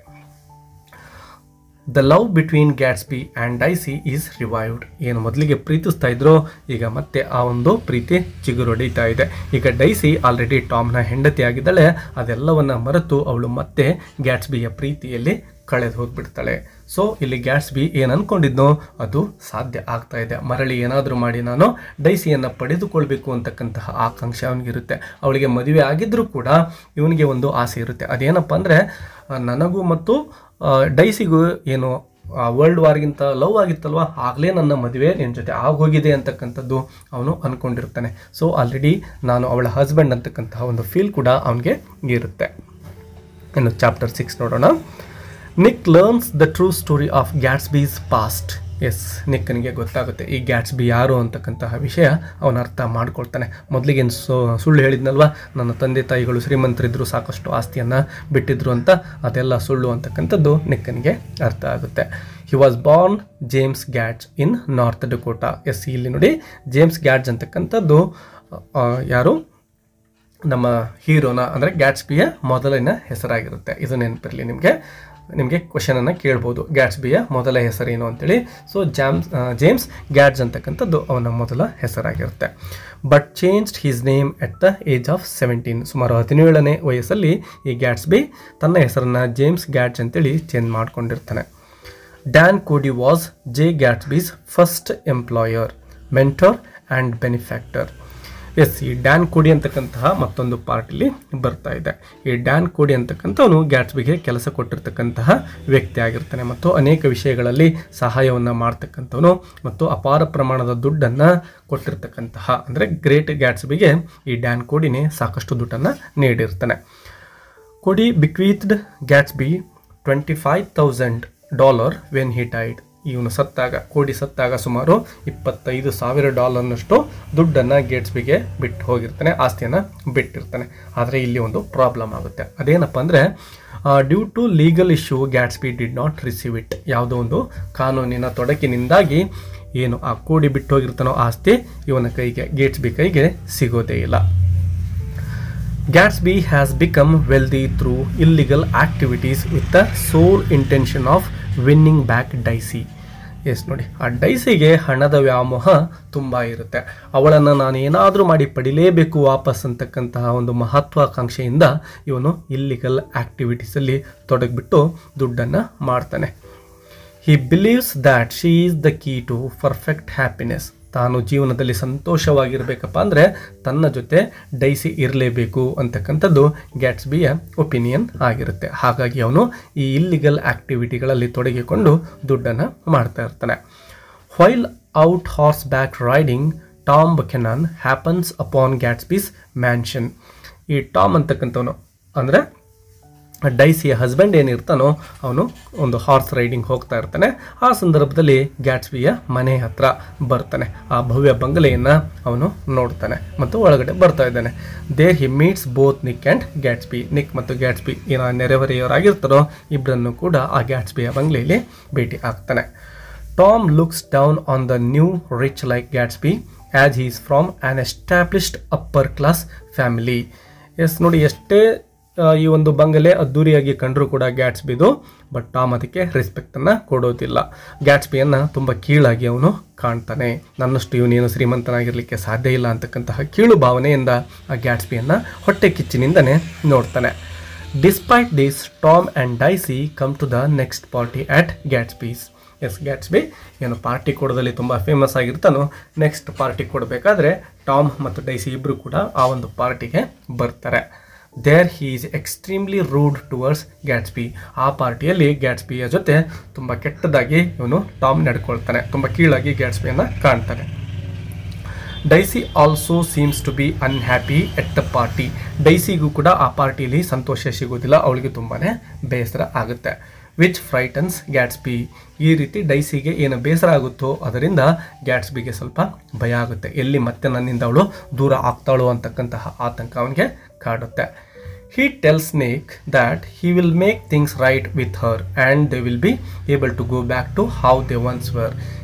The love between Gatsby and Daisy is revived. ಏನು ಮೊದಲಿಗೆ ಪ್ರೀತಿಸ್ತಾ ಇದ್ರೋ ಈಗ ಮತ್ತೆ ಆ ಒಂದು ಪ್ರೀತಿ ಚಿಗುರೊಡೀತಾ ಇದೆ. ಈಗ ಡೈಸಿ ಆಲ್ರೆಡಿ ಟಾಮ್ನ ಹೆಂಡತಿ ಆಗಿದ್ದಾಳೆ, ಅದೆಲ್ಲವನ್ನು ಮರೆತು ಅವಳು ಮತ್ತೆ ಗ್ಯಾಟ್ಸ್ಬಿಯ ಪ್ರೀತಿಯಲ್ಲಿ ಕಳೆದು ಹೋಗ್ಬಿಡ್ತಾಳೆ. ಸೊ ಇಲ್ಲಿ ಗ್ಯಾಟ್ಸ್ಬಿ ಏನು ಅಂದ್ಕೊಂಡಿದ್ನೋ ಅದು ಸಾಧ್ಯ ಆಗ್ತಾ ಇದೆ. ಮರಳಿ ಏನಾದರೂ ಮಾಡಿ ನಾನು ಡೈಸಿಯನ್ನು ಪಡೆದುಕೊಳ್ಬೇಕು ಅಂತಕ್ಕಂತಹ ಆಕಾಂಕ್ಷೆ ಅವನಿಗಿರುತ್ತೆ. ಅವಳಿಗೆ ಮದುವೆ ಆಗಿದ್ದರೂ ಕೂಡ ಇವನಿಗೆ ಒಂದು ಆಸೆ ಇರುತ್ತೆ. ಅದೇನಪ್ಪ ಅಂದರೆ ನನಗೂ ಮತ್ತು ಡೈಸಿಗೂ ಏನು ವರ್ಲ್ಡ್ ವಾರ್ಗಿಂತ ಲವ್ ಆಗಿತ್ತಲ್ವ, ಆಗಲೇ ನನ್ನ ಮದುವೆ ನಿನ್ನ ಜೊತೆ ಆಗೋಗಿದೆ ಅಂತಕ್ಕಂಥದ್ದು ಅವನು ಅಂದ್ಕೊಂಡಿರ್ತಾನೆ. ಸೊ ಆಲ್ರೆಡಿ ನಾನು ಅವಳ ಹಸ್ಬೆಂಡ್ ಅಂತಕ್ಕಂತಹ ಒಂದು ಫೀಲ್ ಕೂಡ ಅವನಿಗೆ ಇರುತ್ತೆ. ಇನ್ನು ಚಾಪ್ಟರ್ 6 ನೋಡೋಣ. Nick learns the true story of Gatsby's past. Yes, ನಿಕ್ಕನಿಗೆ ಗೊತ್ತಾಗುತ್ತೆ ಈ ಗ್ಯಾಟ್ಸ್ಬಿ ಯಾರು ಅಂತಕ್ಕಂತಹ ವಿಷಯ ಅವನ ಅರ್ಥ ಮಾಡ್ಕೊಳ್ತಾನೆ. ಮೊದಲಿಗೆ ಸುಳ್ಳು ಹೇಳಿದ್ನಲ್ವ, ನನ್ನ ತಂದೆ ತಾಯಿಗಳು ಶ್ರೀಮಂತರಿದ್ದರು, ಸಾಕಷ್ಟು ಆಸ್ತಿಯನ್ನು ಬಿಟ್ಟಿದ್ರು ಅಂತ, ಅದೆಲ್ಲ ಸುಳ್ಳು ಅಂತಕ್ಕಂಥದ್ದು ನಿಕ್ಕನಿಗೆ ಅರ್ಥ ಆಗುತ್ತೆ. He was born James Gatz in North Dakota. Yes, ಇಲ್ಲಿ ನೋಡಿ ಜೇಮ್ಸ್ ಗ್ಯಾಡ್ಜ್ ಅಂತಕ್ಕಂಥದ್ದು ಯಾರು, ನಮ್ಮ ಹೀರೋನ ಅಂದರೆ ಗ್ಯಾಟ್ಸ್ಬಿಯ ಮೊದಲಿನ ಹೆಸರಾಗಿರುತ್ತೆ. ಇದು ನೆನಪಿರಲಿ ನಿಮಗೆ ಕ್ವಶನನ್ನು ಕೇಳ್ಬೋದು, ಗ್ಯಾಟ್ಸ್ಬಿಯ ಮೊದಲ ಹೆಸರೇನು ಅಂತೇಳಿ. ಸೊ ಜೇಮ್ಸ್ ಗ್ಯಾಡ್ಜ್ ಅಂತಕ್ಕಂಥದ್ದು ಅವನ ಮೊದಲ ಹೆಸರಾಗಿರುತ್ತೆ. But changed his name at the age of 17. ಸುಮಾರು 17ನೇ ವಯಸ್ಸಲ್ಲಿ ಈ ಗ್ಯಾಟ್ಸ್ಬಿ ತನ್ನ ಹೆಸರನ್ನು ಜೇಮ್ಸ್ ಗ್ಯಾಡ್ಜ್ ಅಂತೇಳಿ ಚೇಂಜ್ ಮಾಡ್ಕೊಂಡಿರ್ತಾನೆ. Dan Cody was J Gatsby's first employer, mentor and benefactor. Yes, ಈ ಡ್ಯಾನ್ ಕೋಡಿ ಅಂತಕ್ಕಂತಹ ಮತ್ತೊಂದು ಪಾರ್ಟಿಲಿ ಬರ್ತಾ ಇದೆ. ಈ ಡ್ಯಾನ್ ಕೋಡಿ ಅಂತಕ್ಕಂಥವನು ಗ್ಯಾಟ್ಸ್ಬಿಗೆ ಕೆಲಸ ಕೊಟ್ಟಿರ್ತಕ್ಕಂತಹ ವ್ಯಕ್ತಿ ಆಗಿರ್ತಾನೆ ಮತ್ತು ಅನೇಕ ವಿಷಯಗಳಲ್ಲಿ ಸಹಾಯವನ್ನು ಮಾಡ್ತಕ್ಕಂಥವನು ಮತ್ತು ಅಪಾರ ಪ್ರಮಾಣದ ದುಡ್ಡನ್ನು ಕೊಟ್ಟಿರ್ತಕ್ಕಂತಹ, ಅಂದರೆ ಗ್ರೇಟ್ ಗ್ಯಾಟ್ಸ್ಬಿಗೆ ಈ ಡ್ಯಾನ್ ಕೋಡಿನೇ ಸಾಕಷ್ಟು ದುಡ್ಡನ್ನು ನೀಡಿರ್ತಾನೆ. ಕೋಡಿ ಬಿಕ್ವೀತ್ಡ್ ಗ್ಯಾಟ್ಸ್ಬಿ $25,000 ವೆನ್ ಹಿ ಡೈಡ್. ಇವನು ಕೋಡಿ ಸತ್ತಾಗ ಸುಮಾರು $25,000 ದುಡ್ಡನ್ನು ಗೇಟ್ಸ್ಬಿಗೆ ಬಿಟ್ಟು ಹೋಗಿರ್ತಾನೆ, ಆಸ್ತಿಯನ್ನು ಬಿಟ್ಟಿರ್ತಾನೆ. ಆದರೆ ಇಲ್ಲಿ ಒಂದು ಪ್ರಾಬ್ಲಮ್ ಆಗುತ್ತೆ. ಅದೇನಪ್ಪ ಅಂದರೆ, due to legal issue Gatsby did not receive it. ಯಾವುದೋ ಒಂದು ಕಾನೂನಿನ ತೊಡಕಿನಿಂದಾಗಿ ಏನು ಆ ಕೋಡಿ ಬಿಟ್ಟು ಹೋಗಿರ್ತಾನೋ ಆಸ್ತಿ ಇವನ ಕೈಗೆ, ಗೇಟ್ಸ್ಬಿ ಕೈಗೆ ಸಿಗೋದೇ ಇಲ್ಲ. Gatsby has become wealthy through illegal activities with the sole intention of winning back Daisy. Yes, ನೋಡಿ ಆ ಡೈಸಿಗೆ ಹಣದ ವ್ಯಾಮೋಹ ತುಂಬ ಇರುತ್ತೆ. ಅವಳನ್ನು ನಾನು ಏನಾದರೂ ಮಾಡಿ ಪಡಿಲೇಬೇಕು ವಾಪಸ್ ಅಂತಕ್ಕಂತಹ ಒಂದು ಮಹತ್ವಾಕಾಂಕ್ಷೆಯಿಂದ ಇವನು ಇಲ್ಲಿಗಲ್ ಆ್ಯಕ್ಟಿವಿಟೀಸಲ್ಲಿ ತೊಡಗಿಬಿಟ್ಟು ದುಡ್ಡನ್ನು ಮಾಡ್ತಾನೆ. He believes that she is the key to perfect happiness. ತಾನು ಜೀವನದಲ್ಲಿ ಸಂತೋಷವಾಗಿರಬೇಕಪ್ಪ ಅಂದರೆ ತನ್ನ ಜೊತೆ ಡೈಸಿ ಇರಲೇಬೇಕು ಅಂತಕ್ಕಂಥದ್ದು ಗ್ಯಾಟ್ಸ್ಬಿಯ ಒಪಿನಿಯನ್ ಆಗಿರುತ್ತೆ. ಹಾಗಾಗಿ ಅವನು ಈ ಇಲ್ಲಿಗಲ್ ಆ್ಯಕ್ಟಿವಿಟಿಗಳಲ್ಲಿ ತೊಡಗಿಕೊಂಡು ದುಡ್ಡನ್ನು ಮಾಡ್ತಾ ಇರ್ತಾನೆ. While out horseback riding, Tom Buchanan happens upon Gatsby's mansion. ಈ ಟಾಮ್ ಅಂತಕ್ಕಂಥವನು ಅಂದರೆ ಡೈಸಿಯ ಹಸ್ಬೆಂಡ್ ಏನಿರ್ತಾನೋ ಅವನು ಒಂದು ಹಾರ್ಸ್ ರೈಡಿಂಗ್ ಹೋಗ್ತಾ ಇರ್ತಾನೆ. ಆ ಸಂದರ್ಭದಲ್ಲಿ ಗ್ಯಾಟ್ಸ್ಬಿಯ ಮನೆ ಹತ್ರ ಬರ್ತಾನೆ. ಆ ಭವ್ಯ ಬಂಗಲೆಯನ್ನು ಅವನು ನೋಡ್ತಾನೆ ಮತ್ತು ಒಳಗಡೆ ಬರ್ತಾ ಇದ್ದಾನೆ. There he meets both Nick and Gatsby. Nick ಮತ್ತು ಗ್ಯಾಟ್ಸ್ಬಿ ಏನೋ ನೆರೆಹೊರೆಯವರಾಗಿರ್ತಾರೋ ಇಬ್ಬರನ್ನು ಕೂಡ ಆ ಗ್ಯಾಟ್ಸ್ಬಿಯ ಬಂಗಲೆಯಲ್ಲಿ ಭೇಟಿ ಆಗ್ತಾನೆ. Tom looks down on the new rich like Gatsby as he is from an established upper class family. Yes, ನೋಡಿ ಎಷ್ಟೇ ಈ ಒಂದು ಬಂಗಲೆ ಅದ್ದೂರಿಯಾಗಿ ಕಂಡರೂ ಕೂಡ ಗ್ಯಾಟ್ಸ್ಬಿದು, ಬಟ್ ಟಾಮ್ ಅದಕ್ಕೆ ರೆಸ್ಪೆಕ್ಟನ್ನು ಕೊಡೋದಿಲ್ಲ. ಗ್ಯಾಟ್ಸ್ಬಿಯನ್ನು ತುಂಬ ಕೀಳಾಗಿ ಅವನು ಕಾಣ್ತಾನೆ. ನನ್ನಷ್ಟು ಇವನೇನು ಶ್ರೀಮಂತನಾಗಿರಲಿಕ್ಕೆ ಸಾಧ್ಯ ಇಲ್ಲ ಅಂತಕ್ಕಂತಹ ಕೀಳು ಭಾವನೆಯಿಂದ ಆ ಗ್ಯಾಟ್ಸ್ಬಿಯನ್ನು ಹೊಟ್ಟೆ ಕಿಚ್ಚಿನಿಂದನೇ ನೋಡ್ತಾನೆ. Despite this, Tom and Daisy come to the next party at Gatsby's. Yes, Gatsby ಏನು ಪಾರ್ಟಿ ಕೊಡೋದಲ್ಲಿ ತುಂಬ ಫೇಮಸ್ ಆಗಿರ್ತಾನೋ, ನೆಕ್ಸ್ಟ್ ಪಾರ್ಟಿ ಕೊಡಬೇಕಾದ್ರೆ ಟಾಮ್ ಮತ್ತು ಡೈಸಿ ಇಬ್ಬರು ಕೂಡ ಆ ಒಂದು ಪಾರ್ಟಿಗೆ ಬರ್ತಾರೆ. There he is extremely rude towards Gatsby. ಆ ಪಾರ್ಟಿಯಲ್ಲಿ ಗ್ಯಾಟ್ಸ್ಬಿಯ ಜೊತೆ ತುಂಬ ಕೆಟ್ಟದಾಗಿ ಇವನು ಟಾಮ್ ನಡ್ಕೊಳ್ತಾನೆ, ತುಂಬ ಕೀಳಾಗಿ ಗ್ಯಾಟ್ಸ್ಬಿಯನ್ನು ಕಾಣ್ತಾನೆ. Daisy also seems to be unhappy at the party. ಡೈಸಿಗೂ ಕೂಡ ಆ ಪಾರ್ಟಿಯಲ್ಲಿ ಸಂತೋಷ ಸಿಗೋದಿಲ್ಲ, ಅವಳಿಗೆ ತುಂಬಾ ಬೇಸರ ಆಗುತ್ತೆ. Which frightens Gatsby. ಈ ರೀತಿ ಡೈಸಿಗೆ ಏನು ಬೇಸರ ಆಗುತ್ತೋ ಅದರಿಂದ ಗ್ಯಾಟ್ಸ್ಬಿಗೆ ಸ್ವಲ್ಪ ಭಯ ಆಗುತ್ತೆ. ಎಲ್ಲಿ ಮತ್ತೆ ನನ್ನಿಂದ ಅವಳು ದೂರ ಆಗ್ತಾಳೋ ಅಂತಕ್ಕಂತಹ ಆತಂಕ ಅವನಿಗೆ ಕಾಡುತ್ತೆ. He tells Nick that he will make things right with her and they will be able to go back to how they once were.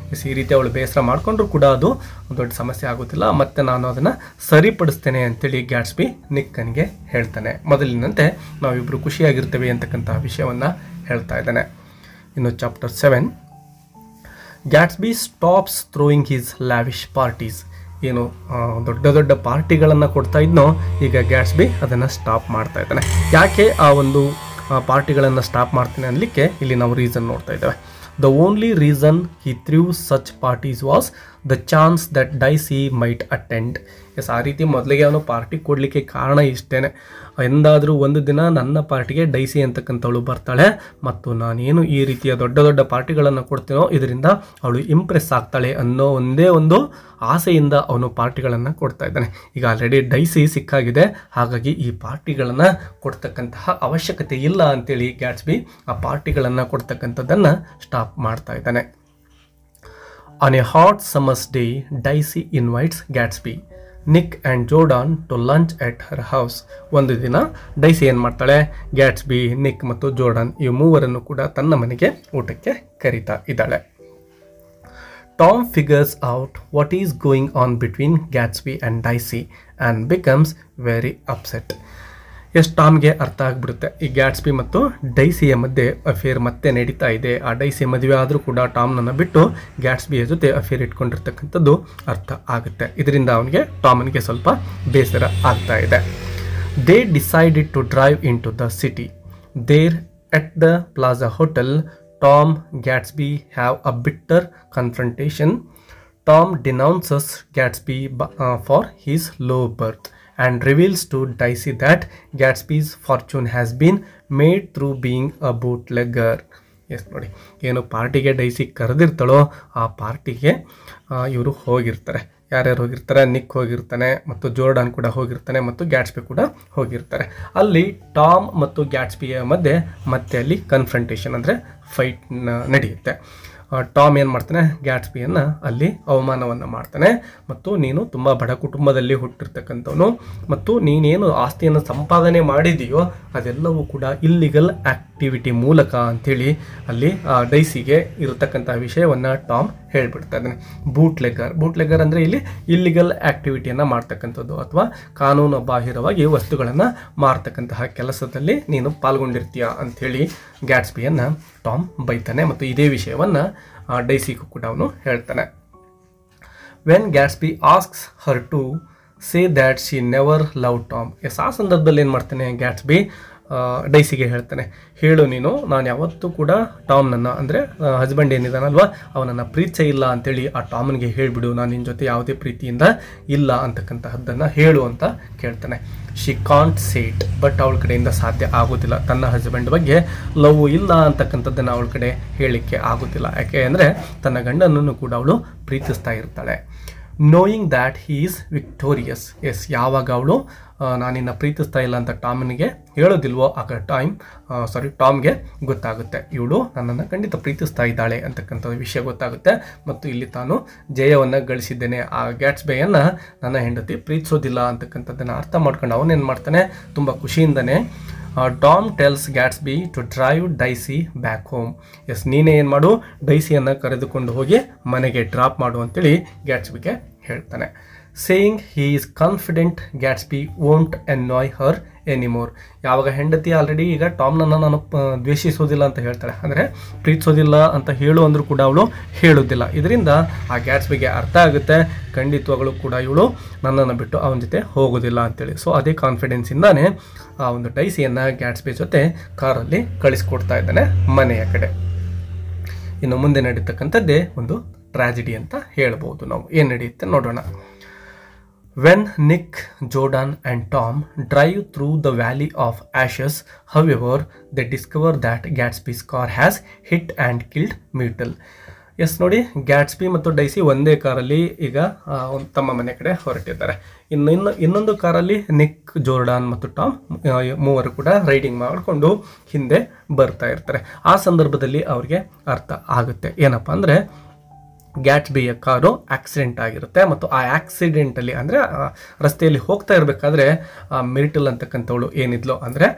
ಈ ರೀತಿ ಅವಳು ಬೇಸರ ಮಾಡಿಕೊಂಡ್ರು ಕೂಡ ಅದು ದೊಡ್ಡ ಸಮಸ್ಯೆ ಆಗೋದಿಲ್ಲ, ಮತ್ತೆ ನಾನು ಅದನ್ನು ಸರಿಪಡಿಸ್ತೇನೆ ಅಂತೇಳಿ ಗ್ಯಾಟ್ಸ್ಬಿ ನಿಕ್ಕನಿಗೆ ಹೇಳ್ತಾನೆ. ಮೊದಲಿನಂತೆ ನಾವಿಬ್ಬರು ಖುಷಿಯಾಗಿರ್ತೇವೆ ಅಂತಕ್ಕಂತಹ ವಿಷಯವನ್ನು ಹೇಳ್ತಾ ಇದ್ದಾನೆ. ಇನ್ನು chapter 7, Gatsby stops throwing his lavish parties. ಏನು ದೊಡ್ಡ ದೊಡ್ಡ ಪಾರ್ಟಿಗಳನ್ನು ಕೊಡ್ತಾ ಇದ್ನೋ ಈಗ ಗ್ಯಾಟ್ಸ್ಬಿ ಅದನ್ನು ಸ್ಟಾಪ್ ಮಾಡ್ತಾ ಇದ್ದಾನೆ. ಯಾಕೆ ಆ ಒಂದು ಪಾರ್ಟಿಗಳನ್ನು ಸ್ಟಾಪ್ ಮಾಡ್ತಾನೆ ಅನ್ನಲಿಕ್ಕೆ ಇಲ್ಲಿ ನಾವು ರೀಸನ್ ನೋಡ್ತಾ ಇದ್ದೇವೆ. The only reason he threw such parties was the chance that Daisy might attend. Yes, ಆ ರೀತಿ ಮೊದಲಿಗೆ ಅವನು ಪಾರ್ಟಿ ಕೊಡಲಿಕ್ಕೆ ಕಾರಣ ಇಷ್ಟೇ. ಎಂದಾದರೂ ಒಂದು ದಿನ ನನ್ನ ಪಾರ್ಟಿಗೆ ಡೈಸಿ ಅಂತಕ್ಕಂಥವಳು ಬರ್ತಾಳೆ ಮತ್ತು ನಾನೇನು ಈ ರೀತಿಯ ದೊಡ್ಡ ದೊಡ್ಡ ಪಾರ್ಟಿಗಳನ್ನು ಕೊಡ್ತೀನೋ ಇದರಿಂದ ಅವಳು ಇಂಪ್ರೆಸ್ ಆಗ್ತಾಳೆ ಅನ್ನೋ ಒಂದೇ ಒಂದು ಆಸೆಯಿಂದ ಅವನು ಪಾರ್ಟಿಗಳನ್ನು ಕೊಡ್ತಾ ಇದ್ದಾನೆ. ಈಗ ಆಲ್ರೆಡಿ ಡೈಸಿ ಸಿಕ್ಕಾಗಿದೆ, ಹಾಗಾಗಿ ಈ ಪಾರ್ಟಿಗಳನ್ನು ಕೊಡ್ತಕ್ಕಂತಹ ಅವಶ್ಯಕತೆ ಇಲ್ಲ ಅಂತೇಳಿ ಗ್ಯಾಟ್ಸ್ಬಿ ಆ ಪಾರ್ಟಿಗಳನ್ನು ಕೊಡ್ತಕ್ಕಂಥದ್ದನ್ನು ಸ್ಟಾಪ್ ಮಾಡ್ತಾ ಇದ್ದಾನೆ. On a hot summer's day Daisy invites Gatsby, Nick and Jordan to lunch at her house. ಒಂದು ದಿನ ಡೈಸಿ ಏನು ಮಾಡ್ತಾಳೆ, ಗ್ಯಾಟ್ಸ್ಬಿ, ನಿಕ್ ಮತ್ತು ಜೋರ್ಡಾನ್ ಈ ಮೂವರನ್ನು ಕೂಡ ತನ್ನ ಮನೆಗೆ ಊಟಕ್ಕೆ ಕರೀತಾ ಇದ್ದಾಳೆ. Tom figures out what is going on between Gatsby and daisy and becomes very upset. ಎಷ್ಟು ಟಾಮ್ಗೆ ಅರ್ಥ ಆಗಿಬಿಡುತ್ತೆ ಈ ಗ್ಯಾಟ್ಸ್ಬಿ ಮತ್ತು ಡೈಸಿಯ ಮಧ್ಯೆ ಅಫೇರ್ ಮತ್ತೆ ನಡೀತಾ ಇದೆ. ಆ ಡೈಸಿ ಮದುವೆ ಆದರೂ ಕೂಡ ಟಾಮ್ನನ್ನು ಬಿಟ್ಟು ಗ್ಯಾಟ್ಸ್ಬಿಯ ಜೊತೆ ಅಫೇರ್ ಇಟ್ಕೊಂಡಿರ್ತಕ್ಕಂಥದ್ದು ಅರ್ಥ ಆಗುತ್ತೆ. ಇದರಿಂದ ಟಾಮನಿಗೆ ಸ್ವಲ್ಪ ಬೇಸರ ಆಗ್ತಾ ಇದೆ. They decided to drive in to the city. There at the Plaza hotel Tom Gatsby have a bitter confrontation. Tom denounces Gatsby for his low birth and reveals to Dicey that Gatsby's fortune has been made through being a bootlegger. Yes, ನೋಡಿ, ಏನು ಪಾರ್ಟಿಗೆ daisy ಕರೆದಿರ್ತಾಳೋ ಆ ಪಾರ್ಟಿಗೆ ಇವರು ಹೋಗಿರ್ತಾರೆ. ಯಾರ್ಯಾರು ಹೋಗಿರ್ತಾರೆ, Nick ಹೋಗಿರ್ತಾನೆ ಮತ್ತು ಜೋರ್ಡಾನ್ ಕೂಡ ಹೋಗಿರ್ತಾನೆ ಮತ್ತು ಗ್ಯಾಟ್ಸ್ಬಿ ಕೂಡ ಹೋಗಿರ್ತಾರೆ. ಅಲ್ಲಿ ಟಾಮ್ ಮತ್ತು ಗ್ಯಾಟ್ಸ್ಬಿಯ ಮಧ್ಯೆ ಮತ್ತೆ ಅಲ್ಲಿ ಕನ್ಫ್ರಂಟೇಷನ್ ಅಂದರೆ ಫೈಟ್ ನಡೆಯುತ್ತೆ. ಟಾಮ್ ಏನು ಮಾಡ್ತಾನೆ, ಗ್ಯಾಟ್ಸ್ಬಿಯನ್ನು ಅಲ್ಲಿ ಅವಮಾನವನ್ನು ಮಾಡ್ತಾನೆ ಮತ್ತು ನೀನು ತುಂಬ ಬಡ ಕುಟುಂಬದಲ್ಲಿ ಹುಟ್ಟಿರ್ತಕ್ಕಂಥವನು ಮತ್ತು ನೀನೇನು ಆಸ್ತಿಯನ್ನು ಸಂಪಾದನೆ ಮಾಡಿದೆಯೋ ಅದೆಲ್ಲವೂ ಕೂಡ ಇಲ್ಲಿಗಲ್ ಆ್ಯಕ್ಟಿವಿಟಿ ಮೂಲಕ ಅಂಥೇಳಿ ಅಲ್ಲಿ ಡೈಸಿಗೆ ಇರತಕ್ಕಂಥ ವಿಷಯವನ್ನು ಟಾಮ್ ಹೇಳಿಬಿಡ್ತಾ ಇದ್ದಾನೆ. ಬೂಟ್ಲೆಗರ್ ಅಂದರೆ ಇಲ್ಲಿ ಇಲ್ಲಿಗಲ್ ಆ್ಯಕ್ಟಿವಿಟಿಯನ್ನು ಮಾಡ್ತಕ್ಕಂಥದ್ದು ಅಥವಾ ಕಾನೂನು ಬಾಹಿರವಾಗಿ ವಸ್ತುಗಳನ್ನು ಮಾರ್ತಕ್ಕಂತಹ ಕೆಲಸದಲ್ಲಿ ನೀನು ಪಾಲ್ಗೊಂಡಿರ್ತೀಯ ಅಂಥೇಳಿ ಗ್ಯಾಟ್ಸ್ಬಿಯನ್ನು ಟಾಮ್ ಬೈತಾನೆ ಮತ್ತು ಇದೇ ವಿಷಯವನ್ನು ಡೈಸಿಗೂ ಕೂಡ ಅವನು ಹೇಳ್ತಾನೆ. When Gatsby asks her to say that she never love Tom. Yes, ಆ ಸಂದರ್ಭದಲ್ಲಿ ಏನು ಮಾಡ್ತಾನೆ, ಗ್ಯಾಟ್ಸ್ಬಿ ಡೈಸಿಗೆ ಹೇಳ್ತಾನೆ, ಹೇಳು ನೀನು, ನಾನು ಯಾವತ್ತೂ ಕೂಡ ಟಾಮ್ನನ್ನು ಅಂದರೆ ಹಸ್ಬೆಂಡ್ ಏನಿದಾನಲ್ವ ಅವನನ್ನು ಪ್ರೀತಿಸೇ ಇಲ್ಲ ಅಂತೇಳಿ ಆ ಟಾಮನ್ಗೆ ಹೇಳಿಬಿಡು, ನಾನು ನಿನ್ನ ಜೊತೆ ಯಾವುದೇ ಪ್ರೀತಿಯಿಂದ ಇಲ್ಲ ಅಂತಕ್ಕಂತಹದ್ದನ್ನು ಹೇಳು ಅಂತ ಕೇಳ್ತಾನೆ. She can't say it, but ಅವಳ ಕಡೆಯಿಂದ ಸಾಧ್ಯ ಆಗೋದಿಲ್ಲ. ತನ್ನ ಹಸ್ಬೆಂಡ್ ಬಗ್ಗೆ ಲವ್ ಇಲ್ಲ ಅಂತಕ್ಕಂಥದ್ದನ್ನು ಅವಳ ಕಡೆ ಹೇಳಲಿಕ್ಕೆ ಆಗೋದಿಲ್ಲ. ಯಾಕೆ ಅಂದರೆ ತನ್ನ ಗಂಡನನ್ನು ಕೂಡ ಅವಳು ಪ್ರೀತಿಸ್ತಾ ಇರ್ತಾಳೆ. Knowing that he is victorious. Yes, ಯಾವಾಗ ಅವಳು ನಾನಿನ್ನು ಪ್ರೀತಿಸ್ತಾ ಇಲ್ಲ ಅಂತ ಟಾಮ್ನಿಗೆ ಹೇಳೋದಿಲ್ವೋ ಆಗ ಟಾಮ್ಗೆ ಗೊತ್ತಾಗುತ್ತೆ ಇವಳು ನನ್ನನ್ನು ಖಂಡಿತ ಪ್ರೀತಿಸ್ತಾ ಇದ್ದಾಳೆ ಅಂತಕ್ಕಂಥ ವಿಷಯ ಗೊತ್ತಾಗುತ್ತೆ ಮತ್ತು ಇಲ್ಲಿ ತಾನು ಜಯವನ್ನು ಗಳಿಸಿದ್ದೇನೆ, ಆ ಗ್ಯಾಟ್ಸ್ಬಿಯನ್ನು ನನ್ನ ಹೆಂಡತಿ ಪ್ರೀತಿಸೋದಿಲ್ಲ ಅಂತಕ್ಕಂಥದ್ದನ್ನು ಅರ್ಥ ಮಾಡ್ಕೊಂಡು ಅವನೇನು ಮಾಡ್ತಾನೆ, ತುಂಬ ಖುಷಿಯಿಂದನೇ Tom tells Gatsby to drive Daisy back home. Yes, ನೀನೇ ಏನು ಮಾಡು, ಡೈಸಿಯನ್ನು ಕರೆದುಕೊಂಡು ಹೋಗಿ ಮನೆಗೆ ಡ್ರಾಪ್ ಮಾಡು ಅಂತೇಳಿ ಗ್ಯಾಟ್ಸ್ಬಿಗೆ ಹೇಳ್ತಾನೆ. Saying he is confident Gatsby won't annoy her anymore. ಯಾವಾಗ ಹೆಂಡತಿ ಆಲ್ರೆಡಿ ಈಗ ಟಾಮ್ನನ್ನು ನಾನು ದ್ವೇಷಿಸೋದಿಲ್ಲ ಅಂತ ಹೇಳ್ತಾಳೆ, ಅಂದರೆ ಪ್ರೀತಿಸೋದಿಲ್ಲ ಅಂತ ಹೇಳು ಅಂದರೂ ಕೂಡ ಅವಳು ಹೇಳೋದಿಲ್ಲ. ಇದರಿಂದ ಆ ಗ್ಯಾಟ್ಸ್ಬಿಗೆ ಅರ್ಥ ಆಗುತ್ತೆ ಖಂಡಿತವಾಗಲೂ ಕೂಡ ಇವಳು ನನ್ನನ್ನು ಬಿಟ್ಟು ಅವನ ಜೊತೆ ಹೋಗೋದಿಲ್ಲ ಅಂತೇಳಿ. ಸೊ ಅದೇ ಕಾನ್ಫಿಡೆನ್ಸಿಂದಾನೇ ಆ ಒಂದು ಡೈಸಿಯನ್ನು ಗ್ಯಾಟ್ಸ್ಬಿ ಜೊತೆ ಕಾರಲ್ಲಿ ಕಳಿಸ್ಕೊಡ್ತಾ ಇದ್ದಾನೆ ಮನೆಯ ಕಡೆ. ಇನ್ನು ಮುಂದೆ ನಡೀತಕ್ಕಂಥದ್ದೇ ಒಂದು ಟ್ರಾಜಿಡಿ ಅಂತ ಹೇಳ್ಬೋದು ನಾವು. ಏನು ನಡೆಯುತ್ತೆ ನೋಡೋಣ. When Nick, Jordan and Tom drive through the Valley of Ashes, however, they discover that Gatsby's car has hit and killed Myrtle. Yes, ನೋಡಿ, ಗ್ಯಾಟ್ಸ್ಬಿ ಮತ್ತು ಡೈಸಿ ಒಂದೇ ಕಾರಲ್ಲಿ ಈಗ ತಮ್ಮ ಮನೆ ಕಡೆ ಹೊರಟಿದ್ದಾರೆ. ಇನ್ನೊಂದು ಕಾರಲ್ಲಿ ನಿಕ್, ಜೋರ್ಡಾನ್ ಮತ್ತು ಟಾಮ್ ಮೂವರು ಕೂಡ ರೈಡಿಂಗ್ ಮಾಡಿಕೊಂಡು ಹಿಂದೆ ಬರ್ತಾ ಇರ್ತಾರೆ. ಆ ಸಂದರ್ಭದಲ್ಲಿ ಅವ್ರಿಗೆ ಅರ್ಥ ಆಗುತ್ತೆ ಏನಪ್ಪ ಅಂದರೆ ಗ್ಯಾಟ್ಸ್ಬಿಯ ಕಾರು ಆಕ್ಸಿಡೆಂಟ್ ಆಗಿರುತ್ತೆ ಮತ್ತು ಆ ಆಕ್ಸಿಡೆಂಟಲ್ಲಿ ಅಂದರೆ ರಸ್ತೆಯಲ್ಲಿ ಹೋಗ್ತಾ ಇರಬೇಕಾದ್ರೆ ಮಿರ್ಟಲ್ ಅಂತಕ್ಕಂಥವಳು ಏನಿದ್ಲು ಅಂದರೆ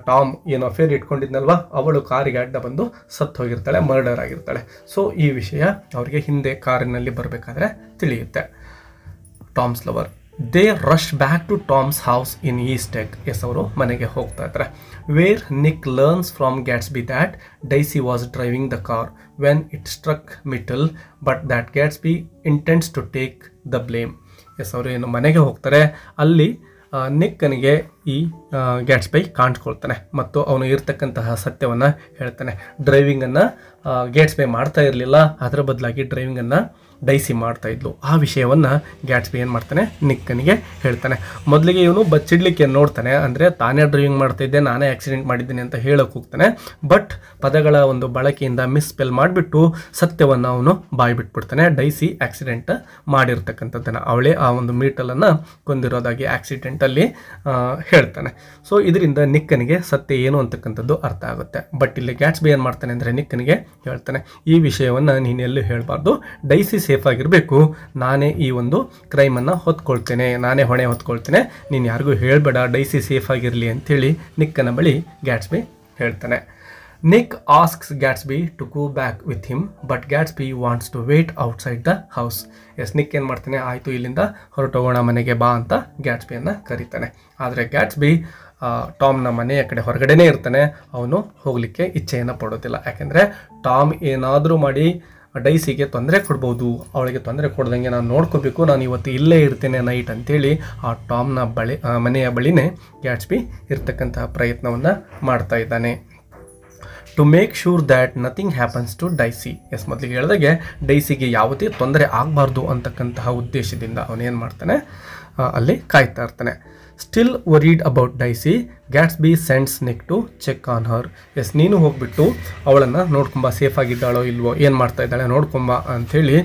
ಟಾಮ್ ಏನು ಅಫೇರ್ ಇಟ್ಕೊಂಡಿದ್ನಲ್ವ ಅವಳು ಕಾರಿಗೆ ಅಡ್ಡ ಬಂದು ಸತ್ತು ಹೋಗಿರ್ತಾಳೆ, ಮರ್ಡರ್ ಆಗಿರ್ತಾಳೆ. ಸೊ ಈ ವಿಷಯ ಅವರಿಗೆ ಹಿಂದೆ ಕಾರಿನಲ್ಲಿ ಬರಬೇಕಾದ್ರೆ ತಿಳಿಯುತ್ತೆ. Tom's lover they rush back to Tom's house in East Egg. Yes, ಅವರು ಮನೆಗೆ ಹೋಗ್ತಾ ಇದ್ದಾರೆ. Where Nick learns from Gatsby that Daisy was driving the car when it struck Myrtle but that Gatsby intends to take the blame. Yes, ಅವರು ಏನು ಮನೆಗೆ ಹೋಗ್ತಾರೆ, ಅಲ್ಲಿ ನಿಕ್ಕನಿಗೆ ಈ ಗ್ಯಾಟ್ಸ್ಬೈ ಕಾಣಿಸ್ಕೊಳ್ತಾನೆ ಮತ್ತು ಅವನು ಇರ್ತಕ್ಕಂತಹ ಸತ್ಯವನ್ನು ಹೇಳ್ತಾನೆ. ಡ್ರೈವಿಂಗನ್ನು ಗ್ಯಾಟ್ಸ್ಬೈ ಮಾಡ್ತಾ ಇರಲಿಲ್ಲ, ಅದರ ಬದಲಾಗಿ ಡ್ರೈವಿಂಗನ್ನು ಡೈಸಿ ಮಾಡ್ತಾ ಇದ್ಲು. ಆ ವಿಷಯವನ್ನು ಗ್ಯಾಟ್ಸ್ಬಿ ಏನು ಮಾಡ್ತಾನೆ, ನಿಕ್ಕನಿಗೆ ಹೇಳ್ತಾನೆ. ಮೊದಲಿಗೆ ಇವನು ಬಚ್ಚಿಡ್ಲಿಕ್ಕೆ ನೋಡ್ತಾನೆ, ಅಂದರೆ ತಾನೇ ಡ್ರೈವಿಂಗ್ ಮಾಡ್ತಾ ಇದ್ದೆ, ನಾನೇ ಆಕ್ಸಿಡೆಂಟ್ ಮಾಡಿದ್ದೀನಿ ಅಂತ ಹೇಳೋಕೆ ಹೋಗ್ತಾನೆ. ಬಟ್ ಪದಗಳ ಒಂದು ಬಳಕೆಯಿಂದ ಮಿಸ್ಪೆಲ್ ಮಾಡಿಬಿಟ್ಟು ಸತ್ಯವನ್ನು ಅವನು ಬಾಯಿ ಬಿಟ್ಬಿಡ್ತಾನೆ. ಡೈಸಿ ಆಕ್ಸಿಡೆಂಟ್ ಮಾಡಿರ್ತಕ್ಕಂಥದ್ದನ್ನು, ಅವಳೇ ಆ ಒಂದು ಮೀಟಲನ್ನು ಕೊಂದಿರೋದಾಗಿ ಆಕ್ಸಿಡೆಂಟಲ್ಲಿ ಹೇಳ್ತಾನೆ. ಸೊ ಇದರಿಂದ ನಿಕ್ಕನಿಗೆ ಸತ್ಯ ಏನು ಅಂತಕ್ಕಂಥದ್ದು ಅರ್ಥ ಆಗುತ್ತೆ. ಬಟ್ ಇಲ್ಲಿ ಗ್ಯಾಟ್ಸ್ಬಿ ಏನು ಮಾಡ್ತಾನೆ ಅಂದರೆ ನಿಕ್ಕನಿಗೆ ಹೇಳ್ತಾನೆ, ಈ ವಿಷಯವನ್ನು ನೀನು ಎಲ್ಲೂ ಹೇಳಬಾರ್ದು, ಡೈಸಿ ಸೇಫ್ ಆಗಿರಬೇಕು, ನಾನೇ ಈ ಒಂದು ಕ್ರೈಮನ್ನು ಹೊತ್ಕೊಳ್ತೇನೆ, ನಾನೇ ಹೊಣೆ ಹೊತ್ಕೊಳ್ತೇನೆ, ನೀನು ಯಾರಿಗೂ ಹೇಳಬೇಡ, ಡೈಸಿ ಸೇಫ್ ಆಗಿರಲಿ ಅಂಥೇಳಿ ನಿಕ್ಕನ ಬಳಿ ಗ್ಯಾಟ್ಸ್ಬಿ ಹೇಳ್ತಾನೆ. Nick asks Gatsby to go back with him, but Gatsby wants to wait outside the house. Nick ಏನು ಮಾಡ್ತಾನೆ, ಆಯಿತು ಇಲ್ಲಿಂದ ಹೊರಟೋಗೋಣ, ಮನೆಗೆ ಬಾ ಅಂತ ಗ್ಯಾಟ್ಸ್ಬಿಯನ್ನು ಕರೀತಾನೆ. ಆದರೆ ಗ್ಯಾಟ್ಸ್ಬಿ ಟಾಮ್ನ ಮನೆಯ ಕಡೆ ಹೊರಗಡೆನೇ ಇರ್ತಾನೆ, ಅವನು ಹೋಗಲಿಕ್ಕೆ ಇಚ್ಛೆಯನ್ನು ಪಡೋದಿಲ್ಲ. ಯಾಕೆಂದರೆ ಟಾಮ್ ಏನಾದರೂ ಮಾಡಿ ಡೈಸಿಗೆ ತೊಂದರೆ ಕೊಡ್ಬೋದು, ಅವಳಿಗೆ ತೊಂದರೆ ಕೊಡ್ದಂಗೆ ನಾನು ನೋಡ್ಕೋಬೇಕು, ನಾನು ಇವತ್ತು ಇಲ್ಲೇ ಇರ್ತೇನೆ ನೈಟ್ ಅಂತೇಳಿ ಆ ಟಾಮ್ನ ಮನೆಯ ಬಳಿನೇ ಗ್ಯಾಟ್ಸ್ಬಿ ಇರ್ತಕ್ಕಂತಹ ಪ್ರಯತ್ನವನ್ನು ಮಾಡ್ತಾ ಇದ್ದಾನೆ. To make sure that nothing happens to Daisy. ಮೊದಲಿಗೆ ಹೇಳಿದಾಗೆ ಡೈಸಿಗೆ ಯಾವುದೇ ತೊಂದರೆ ಆಗಬಾರ್ದು ಅಂತಕ್ಕಂತಹ ಉದ್ದೇಶದಿಂದ ಅವನೇನು ಮಾಡ್ತಾನೆ, ಅಲ್ಲಿ ಕಾಯ್ತಾ ಇರ್ತಾನೆ. Still worried about Daisy, Gatsby sends Nick to check on her. ನೀನು ಹೋಗ್ಬಿಟ್ಟು ಅವಳನ್ನು ನೋಡ್ಕೊಂಬ, ಸೇಫ್ ಆಗಿದ್ದಾಳೋ ಇಲ್ವೋ, ಏನು ಮಾಡ್ತಾ ಇದ್ದಾಳೆ ನೋಡ್ಕೊಂಬ ಅಂಥೇಳಿ